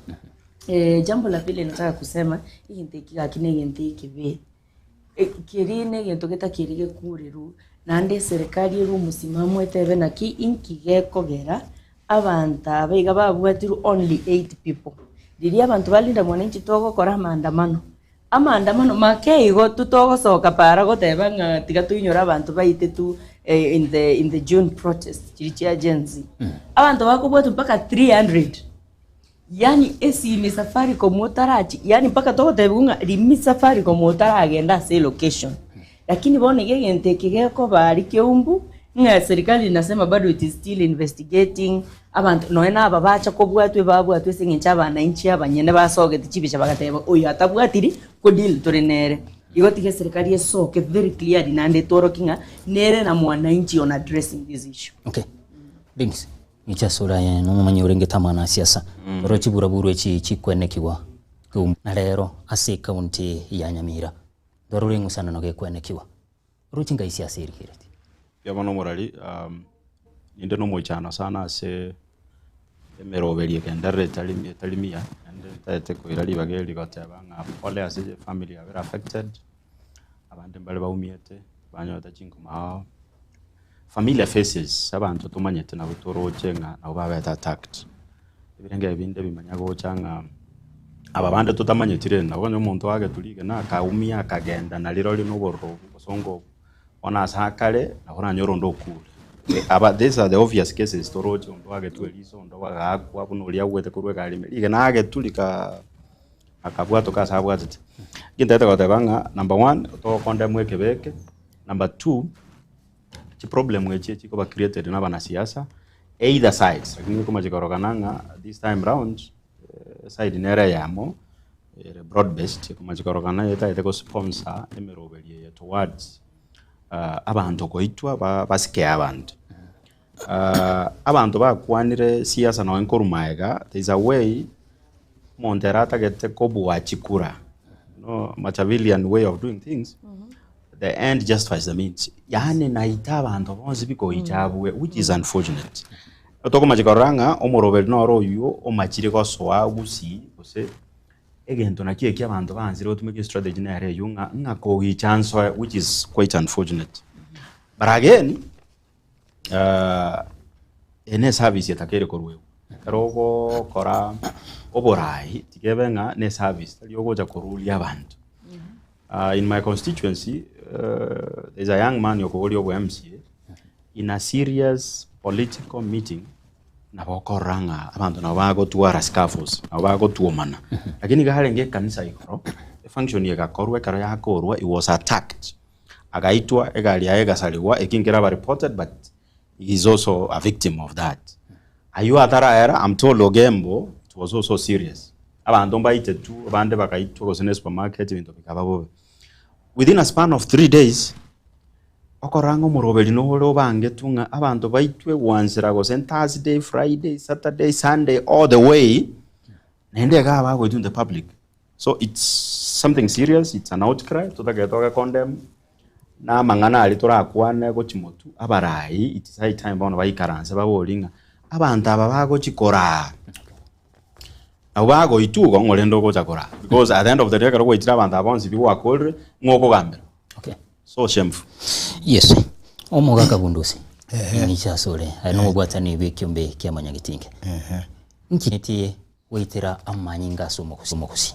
Jambo la pili nataka kusema hii ntikiga kinege ntikibe. Kirine gentogeta kirige kuriru nande serikali ru musimamo etebe na ki inkigeko gera abanta beiga babwatiru only 8 people diri abantu balinda mwananchi togo kora maandamano makeigo tutogo soka para goteba nga tiga tuinyora abantu baite tu in the June protest chirichi agency abantu bakobwatu mpaka 300 yani esi ni safari komotarachi yani mpaka togo tebunga limi safari komotara agenda say location lakini bone gegente kigeko bari Kiumbu nga serikali inasema bado it is still investigating abantu noena ababacha kobwatwe babwatwe singincha abananchi abanyene basogete chibisha bagateba oyo atabwatiri ko deal torenere igotige serikali yesoke very clear nande torokinga nere na mwananchi on addressing this issue. Okay Denis nicha sura ya no manyi urenge tamana siasa rochi buraburu echi chikwenekiwa na lero ase county ya Nyamira dorurengu sana no gekwenekiwa rochi ngai siasa irikireti yabano morali inde no mochana sana ase emeroberie kendere talimia ende koira libageli gotebanga pole as family are affected abandi mbale baumiete banyota chinkuma hao familiar faces abantu tumanyete na butoroche nga na babeta attacked ibirenge binde bimanyago changa ababande tutamanyetire nabonye umuntu wage tulige na kaumia akagenda na liro lino borro songo ona sakale na hona nyorondo kule these are the obvious cases toroche umuntu wage tuelizo ndo wagakwa buno lia gwete kurwe kalime lige na age tulika akabwato kasabwatete gintete gotebanga number 1 to condemn wekebeke number 2 the problem weche chiko ba created na bana siasa either sides lakini kuma chikorokananga this time round side nere yamo broad based kuma chikorokana yeta yete ko sponsor emeroberie towards abantu koitwa basike abantu bakwanire siasa no enkorumaega there is a way monterata gete kobwa chikura no Machiavellian way of doing things. The end justifies the means. Yani naita abantu bonse biko ichabwe which is unfortunate. Otoko machikoranga omorobel no royo omachire ko soa gusi ose egento nakie kia abantu banzire otumeke strategy na area yunga ngako chance which is quite unfortunate. But again ene service yatakere korwe. Rogo kora oborai tikebenga ne service yogo ja koruli abantu. In my constituency, there's a young man yokogoli obo MCA in a serious political meeting na bokoranga abantu na bago tuara scaffolds na bago tuomana lakini gahalenge kanisa ikoro function ye gakorwe karo ya korwa it was attacked agaitwa egali aega saliwa ekingira ba reported but he is also a victim of that ayu atara era I'm told Ogembo it was also serious abantu mbaite tu abande bakaitwa ko sene supermarket into bikababo within a span of 3 days okorango morobeli no lo bange tunga abantu baitwe wansira go Thursday Friday Saturday Sunday all the way nende ga ba go to the public so it's something serious it's an outcry to the condemn na mangana ali tora kwane go chimotu abarai it is high time bono baikaranse babolinga abantu aba bago chikora abago itugo ngolendo go chakora because at the end of the day karo go itira abantu abonzi biwa kolre ngoko gambira okay so shameful yes omoga kabundusi ni chasore ano bwatani bekyombe kyamanyagitinge nkinetie waitira amanyinga somokusi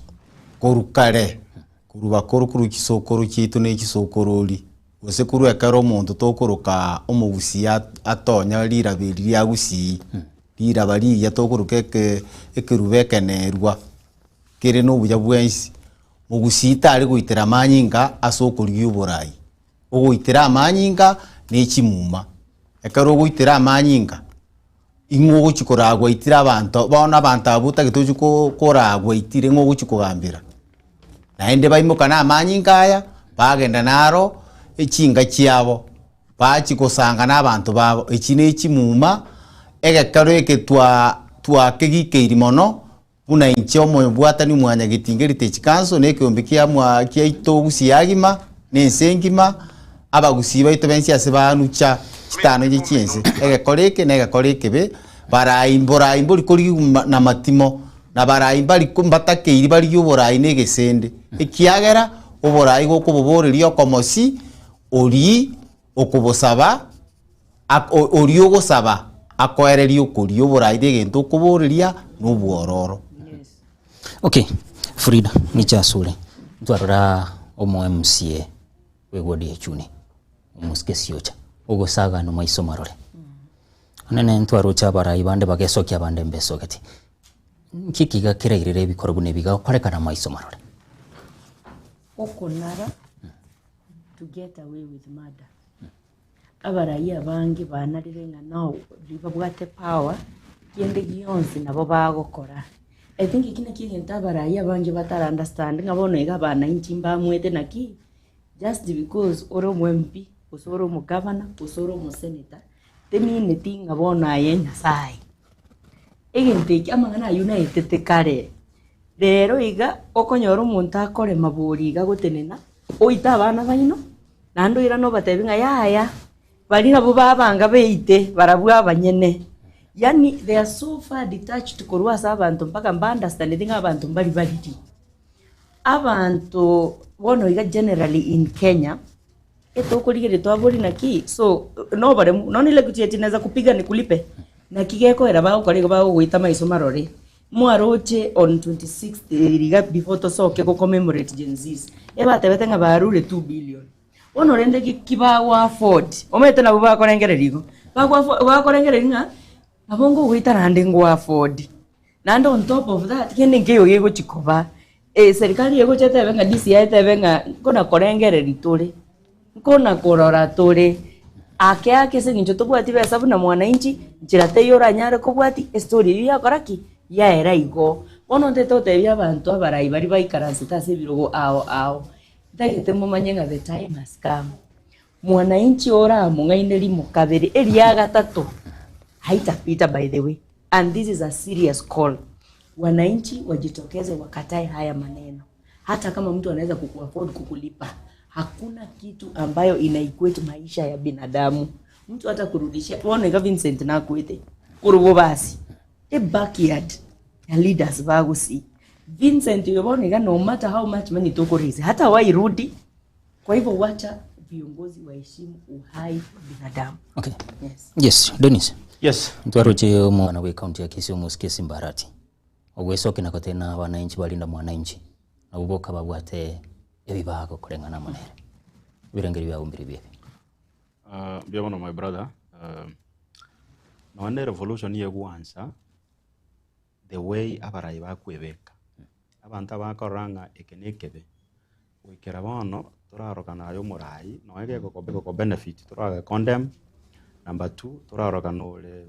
korukare kuruba kuru kisokoro kitu ne kisokoroli ose kuru ekaro muntu tokuruka omugusia atonya lira biri ya gusi lira bari ya tokurukeke ekirubeke nerwa kire no buya bwensi mugusita ari guitira amanyinga asokori y'uburai uguitira amanyinga n'ekimuma ekaro guitira amanyinga ingo chikoragwa itira abantu bona abantu abuta gitoju ko koragwa itire ngo chikogambira naende baimoka na amanyinga aya bagenda naro echinga chiabo bachikosanga n'abantu babo ekine ekimuma egekaro eketwa kegikeiri mono buna inche omoyo bwatani mwanya gitingeri techikanso nekyombe mwa kyaito gusiyagima nensengima abagusiba itobensi asebanucha chitano gichiense egekoreke negekoreke be barayimbora kuri na matimo na barayimbari kumbatake iri bari y'uborayi negesende ekiagera oborayi goko boboreri okomosi ori okubosaba ori ogosaba akoereri okuri oborayi degento kuboreria n'ubwororo. Okay, Frida nichasule ntwarora omo MCA wegodi echuni umuskesyocha ogosaga no maiso marore nene ntwaro chabara ibande bagesokia abande mbesoketi kikiga kireirere bikorogu nebiga korekana maiso marore okonara to get away with murder abarayi abangi banarirenga nawo libabwate power kiende gionsi nabo bagokora I think ikina kintu abarayi abangi batara understand ngabono igabana inchimba mwete naki just because oro MP usoro mu governor usoro mu senator temine tinga bona yenya sai egente amangana united kare rero iga okonyoro umuntu akore maburi iga gutenena oita abana baino nando ira no batebinga yaya bari nabo babanga beite barabwa abanyene Yani they are so far detached kurwa sa abantu mpaka mba understanding abantu mbali balidi. Abantu wono iga generally in Kenya eto kuligere twaburi naki so no bare no nile kucheti naweza kupiga nikulipe na kigeko era bao kole bao guita maiso marore mwaroche on 26th iriga before to soke ko commemorate Gen Zs eba tebete nga barure 2 billion ono rende kiba wa afford omete na buba korengere rigo ba korengere nga abongo guita rande ngwa afford and on top of that kende ngeyo yego chikoba serikali yego chete benga DCI tebe nga kona korengere ritore kona korora tore ake sengincho tobwati besa buna mwananchi njirate yora nyare kobwati story ya koraki ya era igo ono nteto ya bantu abarai bari baikaranse tase birogo ao ndagete mumanyenga the time has come mwananchi ora mungaineri mukabere eri ya gatatu haitapita by the way, and this is a serious call. Wananchi wajitokeze wakatae haya maneno. Hata kama mtu anaweza kukuafford kukulipa, hakuna kitu ambayo inaequate maisha ya binadamu. Mtu hata kurudishia wone Vincent na kwete kurugo basi backyard ya leaders bagusi Vincent yobone no matter how much money toko raise hata wairudi. Kwa hivyo wacha viongozi waheshimu uhai wa binadamu. Okay. Yes, Dennis. Yes. Ntwaroche mwana we county ya Kisumu skesi Mbarati. Ogwesoke na kotena wananchi balinda mwananchi. Na uboka babwate ebibako kurengana monere. Birengeri bya umbiri bye. Biabono my brother. No revolution ye gwansa the way abarai bakwebeka. Abantu abakoranga ekenekebe. Wikera bono turarokana ayo murai no ege ko benefit turaga condemn. Number 2 turarokana ole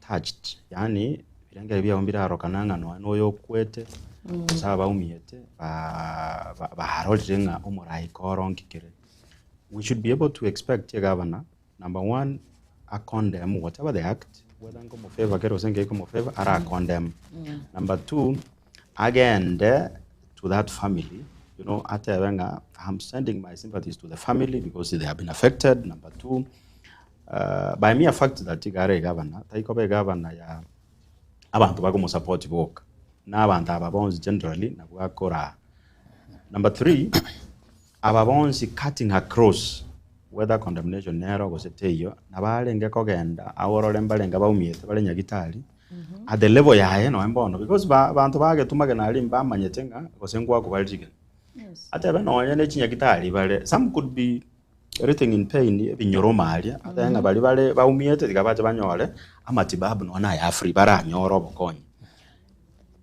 touched yani birengeri bya umbira arokananga no yo kwete saba umiete ba harolenga umurai koronkikere. We should be able to expect the governor, number 1, a condemn whatever the act, whether in favor, get or favor, are condemn. Number 2, again, to that family, you know, I'm sending my sympathies to the family because they have been affected. Number 2, by mere fact that the governor, ya abantu bago support work, na abantu ababonzi generally na wakora. Number 3, ababonzi cutting across whether condemnation nero goseteyo nabalenge kogenda aworo mbalenga baumiete balenya gitali at the level yae no embono because bantu bage tumage nali mbamanyetenga gosengwa ko baljige ate bano yene chinya gitali bale some could be everything in pain binyoromalia ate nga bali baumiete digabaje banyole amatibabu no na ya free bara nyoro bokonyi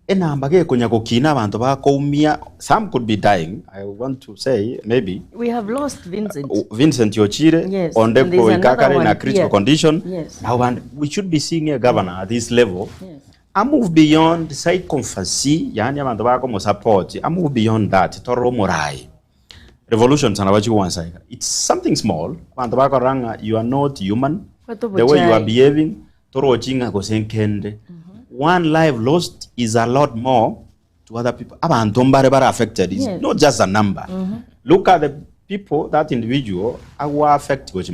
enamba ge kunya kokina abantu bakoumia. Some could be dying. I want to say maybe we have lost Vincent Yochire. Yes. On depo ikakare in a critical condition. Yes. Now we should be seeing a governor at this level. Yes. I move beyond side confancy yani abantu bako support. I move beyond that toro morai revolution sana bachi wansa. It's something small. Abantu bako ranga you are not human. The way you are behaving toro chinga ko senkende. One life lost is a lot more to other people. Abantu mbare bara affected is not just a number. Look at the people, that individual who are affected.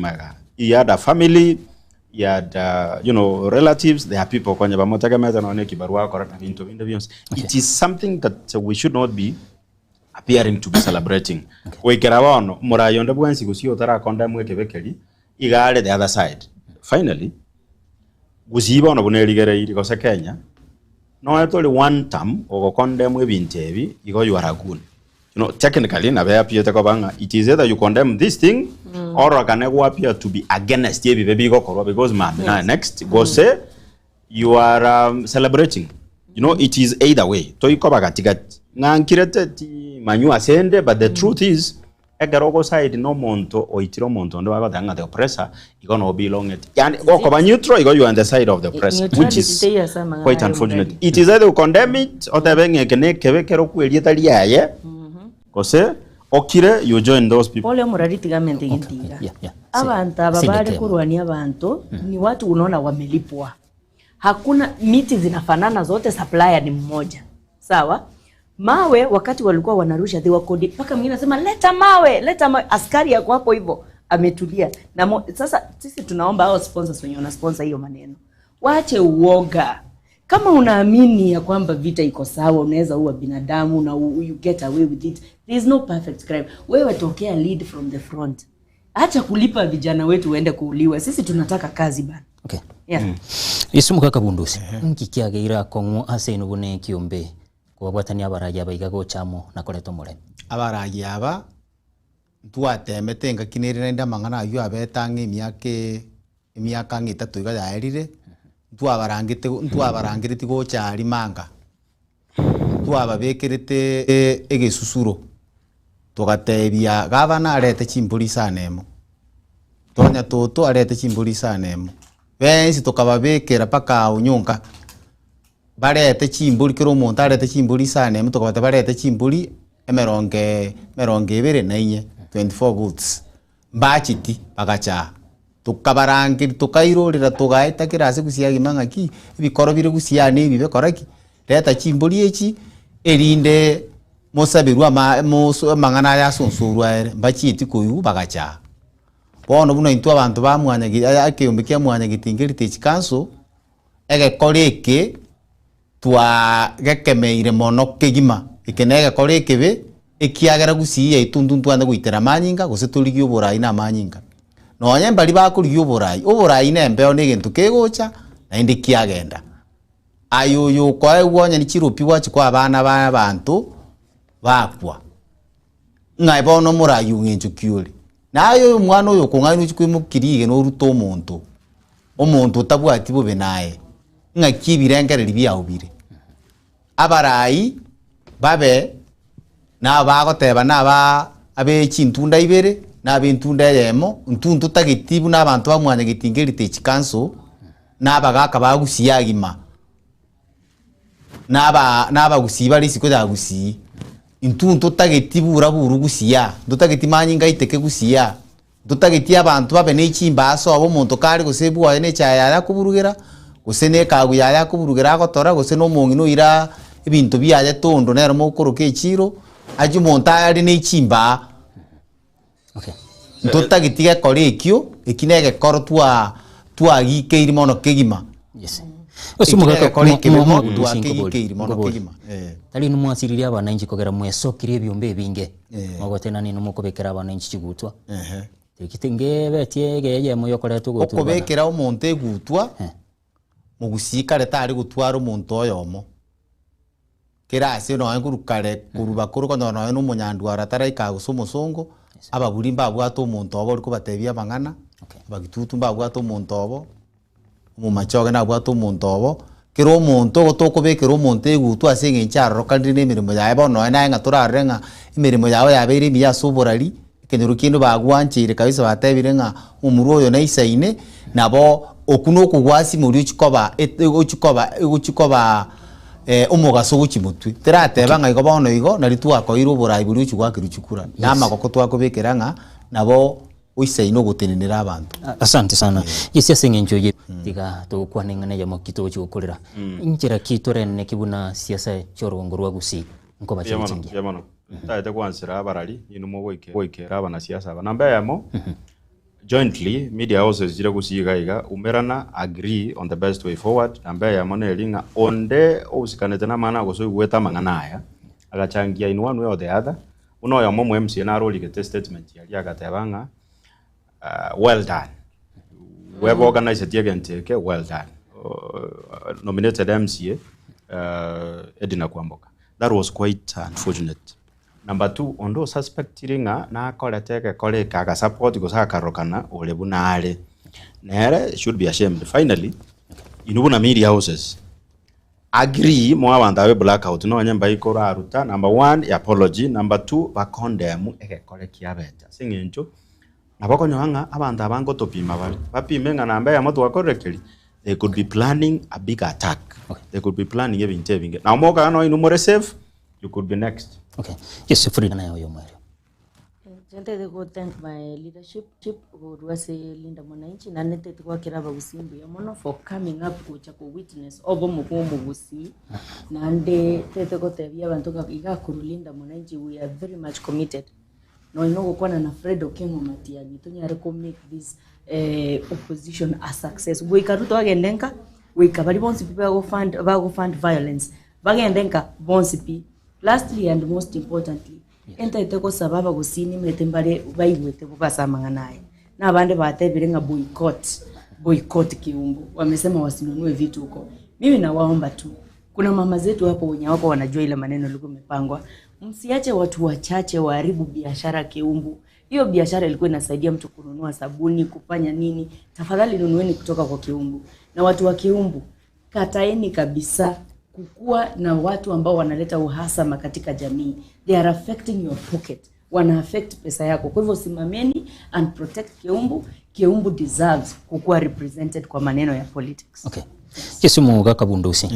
He had a family, he had relatives. There are people. It is something that we should not be appearing to be celebrating. The other side. Finally, gusiba ono buneligere iri kose Kenya no etoli one term or condemn ebintebi iko you are a goon. You know, technically na be appear to banga it is either you condemn this thing or can appear to be against ye baby go korwa because next go say you are celebrating. You know, it is either way to ikoba katikati ngankirete manyu asende, but the truth is egarogo side no monto o itiro monto ndo baga the oppressor igonna belong it yani go neutral you are on the side of the oppressor, which is quite unfortunate. It is either you condemn it or the benge kebe kero kweli tali yaye kose okire you join those people. Pole murariti gamente gintiga abantu ababali kurwania abantu ni watu unaona wamelipwa. Hakuna miti zinafanana zote, supplier ni mmoja. Sawa? Mawe wakati walikuwa wanarusha they were code paka mwingine anasema leta mawe, askari yako hapo hivyo ametulia. Na sasa sisi tunaomba hao sponsors wenye wana sponsor hiyo maneno Wache uoga. Kama unaamini ya kwamba vita iko sawa, unaweza uwa binadamu na you get away with it. There is no perfect crime. Wewe tokea lead from the front. Acha kulipa vijana wetu waende kuuliwa. Sisi tunataka kazi bana. Okay. Yeah. Isumu kaka bundusi. Nkikiage ira kongo ase nubune kiombe. Kwa bwatani abaraja baiga go chamo na koleto more. Abaraja aba twatemete ngakinirira nda mangana ayo abetange emyaka ng'itatu iga yaerire twabarangirite gochari manga twababekirite egesusuro tugatebia gavana arete chimburi sanemo tonya toto arete chimburi sanemo bensi tukababekera paka unyunga barete chimburi kiro omonto arete chimburi sanemo tukabate barete chimburi emeronge 24 goods mbachiti bagacha tukabarangiri tukairorera tugaeta kirase gusiagi mangaki ibikoro bire gusiani bibe koraki leta chimburi echi erinde mosabirwa mangana ya sonsurwa ere mbachiti kuyu bagacha bono buno into abantu bamwanya akeyombe kya mwanya gitingeri techikanso egekoreke twa gekemeire mono kegima ikenege korekebe ekiagera gusiya itunduntu ande guitera manyinga gose turigio borai na manyinga nonya mbali bakurigio borai nembeo ne gintu kegocha na indi kiagenda ayoyo kwa wonya ni chirupi wachi kwa abana bantu bakwa ngai bono morayu nginchu kiuri nayo mwana oyo kungainu chikwimukirige no ruto omuntu tabwati bobe naye ngaki birengereri byahubire abarai babe na bagoteba na abe chintunda ibere na bintunda yemo ntuntu tagitibu na abantu bamwanya gitingeri techikanso na bagaka bagusiyagima na bagusiba risiko ya gusi intuntu tagitibu uraburu gusiya ndutagitimanyinga iteke gusiya ndutagiti abantu babe n'echimba aso abo muntu kari gusebu wa ne chaya yakuburugera gusene kagu yakuburugera gotora guse no mungino ira ibintu byaje tondo nero mukuru kechiro aje muntu ari n'echimba. Okay. Ndutagitiga korekyo ikinege koro twa gikeiri mono kegima. Yes. Osumuga ko kegima. Tali numwasiriria abana inji kogera mwesokirie byombe binge. Magotena ni numukobekera abana inji chigutwa. Tikitenge betie geye moyo koretu gutwa. Okobekera omuntu egutwa. Mugusika leta ari gutwara omuntu oyomo. Kirase no angurukare kuruba kuruko no n'umunyandu arataraika gusumosongo ababuri mbabwato omuntu obo liko batebia bangana bagitutu mbabwato omuntu obo mu machoge nabwato omuntu obo kero omuntu gotokobekera omuntu egutu asenge ncharo kandi nemirimo yae bono na nga turarenga imirimo yawe yabere biya soborari kenyuru kindu bagwanchire kabisa batebire nga umuru oyo na isaine nabo okuno kugwasi muri uchikoba umugaso gukimutwe terateba nga igo bono igo nari twakoira oborai buri ukigwakira ukikura namagoko twakobekera nga nabo uisaino gutenenera abantu. Asante sana. Yesi asengenjoye tiga to kwanengana ya makito cyokorera injira kitorene kibuna siasa cyorongo rwagusi nko bachingi yamano taite kwansira abarari inumo goikera abana siasa abanamba yamo jointly media houses zira gusiga iga umerana agree on the best way forward namba yamo nelinga onde usikanete na mana goso gweta mangana aya agachangia in one way or the other uno yamo mu MC na role get statement yali agatebanga well done. We have organized the event, well done. Nominated MCA, Edina Kwamboka. That was quite unfortunate. Number two, on those suspect na kole teke kole kaga support gosa karokana olebu na ale. Nere should be ashamed. Finally, inubuna media houses agree mo abanda we blackout no nyamba ikora aruta. Number one, apology. Number two, ba condemn eke kole kiabeta. Singencho abako nyoanga abantu abango topima bali bapime nga namba ya moto correctly they could be planning a big attack. Okay. They could be planning everything. Now moka no inumore safe you could be next. Okay. Yes, Frida na yo mwere. Jente de go thank my leadership Ruase Linda Mwananchi na nete kwa kiraba Busimbu ya mono for coming up kucha ku witness obo mukomo busi na nde tete ko tebia abantu ka iga kurulinda Mwananchi. We are very much committed. No inogo kwa na Fred Okengo Matiani tunyare ko make this opposition a success. Boy karuto agendenka wika bali bonsi pi bago fund violence bagende nka bonsi pi. Lastly and most importantly, enta iteko sababa gusini metembale baigwete bubasama naye na abande batebire nga boycott Kiumbu. Wamesema wasinunue vitu huko. Mimi nawaomba tu, kuna mama zetu hapo wenye wako wanajua ile maneno ilikuwa imepangwa. Msiache watu wachache waharibu biashara Kiumbu. Hiyo biashara ilikuwa inasaidia mtu kununua sabuni, kufanya nini. Tafadhali nunueni kutoka kwa Kiumbu. Na watu wa Kiumbu, kataeni kabisa kukua na watu ambao wanaleta uhasama katika jamii. They are affecting your pocket. Wana affect pesa yako. Kwa hivyo simameni and protect Kiumbu. Kiumbu deserves kukua represented kwa maneno ya politics. Okay. Kisumu gakabundusi.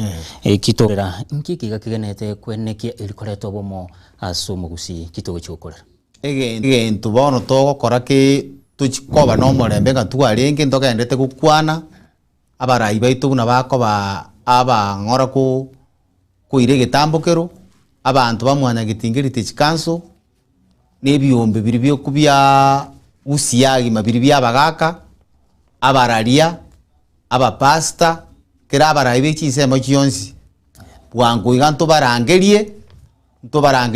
Kitorera nkiki gakigenete kwenekia ilikoretwa bomo asumu gusi kitogo cyokorera. Egento bono togokora ki tuchikoba no morembe nga twarenge ntogendete gukwana abarai baitu na bakoba abang'ora kuire gitambukero abantu bamwanya gitingirite chikanso nebyombe biri byo kubya usiyagi mabiri bya bagaka abararia abapasta kera abarai b'ekisemo kyonsi bwangu iganto barangerie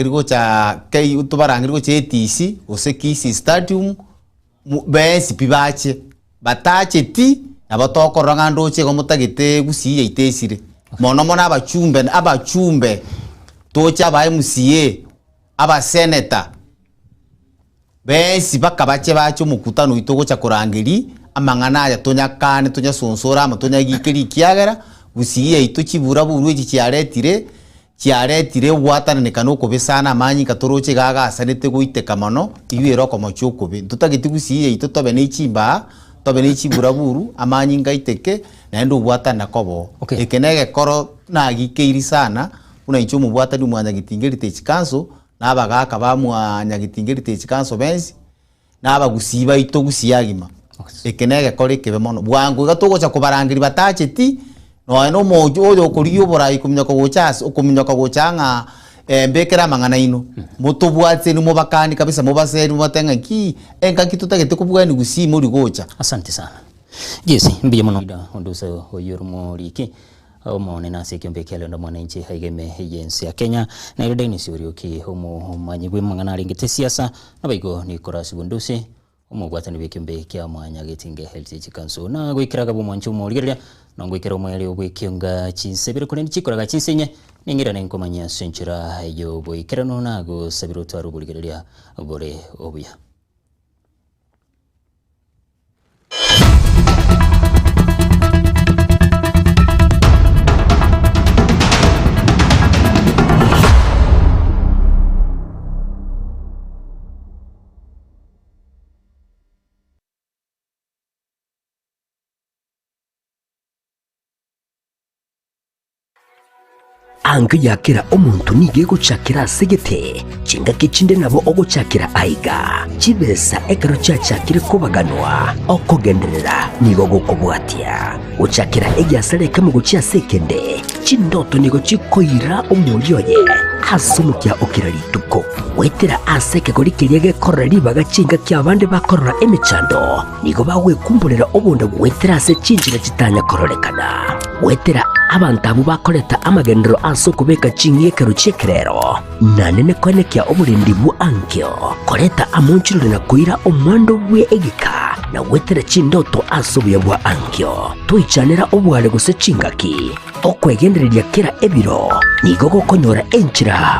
gocha kei tubarangiri gocha ETC osekisi stadium besi pibache batache ti abatokorora ngando che gomutagite gusiye itesire mono mona abachumbe tocha ba MCA aba senator besi bakabache bacho mukutano itogocha kurangiri amangana ya tonyakane tonya sonsora amatonya gikeri kiagera gusiye itokibura buru iki kiaretire gwatananekana okobe sana amanyi katoroche gagasanete goiteka mono ibero komochi okobe tutagiti gusiye ito tobe nechibura buru amanyi ngaiteke naendo gwatana kobo ekenege koro nagikeiri sana una icho mubwatani mwanya gitingerite chikanso nabagaka bamwanya gitingerite chikanso bensi nabagusiba ito gusiyagima ekenege kore kebe mono bwangu gatogocha kubarangiri batache ti no mojo oyo kuriyo borai kumnyaka gochanga mbekera mangana ino mutubwatse ni mubakani kabisa mubaseri mubatenga ki enka kitutagete kubwani gusimo rigocha. Asante sana. Jesi mbiye mono ondusa oyorumo liki omone nase kyombekele ndo mwananchi haigeme yensi ya Kenya na ile deni sirioki homo manyigwe mangana ringete siasa nabaigo ni korasi bundusi omugwatani bekyombe kya mwanya getinge health council na gwikiraga bumwanchu murigeria nongwikira omwele obwekionga chinsebire kuneni chikoraga chinsenye ningira nenkomanya senchira yo bwikira no nago sabiro twaru burigeria bore obuya. Anga yakira omuntu nige gucakira segete chinga kichinde nabo ogucakira aiga chibesa ekaro chakire kubaganwa okogenderera nigo gukubwatia gucakira egyasale kama gucia sekende chindoto nigo chikoira omulyoye hasumukia okirarituko wetera aseke gorikiriege korari bagachinga kyabande bakorora emechando nigo bawe kumbulira obonda wetera se chinjira chitanya kororekana wetera abantabu bakoreta amagendero aso kubeka chingie kero chekerero nanene kwenekia omulindi bu ankyo koreta amonchiro na kuira omwando bwe egika na wetera chindoto aso bwa ankyo tuichanera obwale guse chingaki okwegendereria kera ebiro nigo gokonyora enchira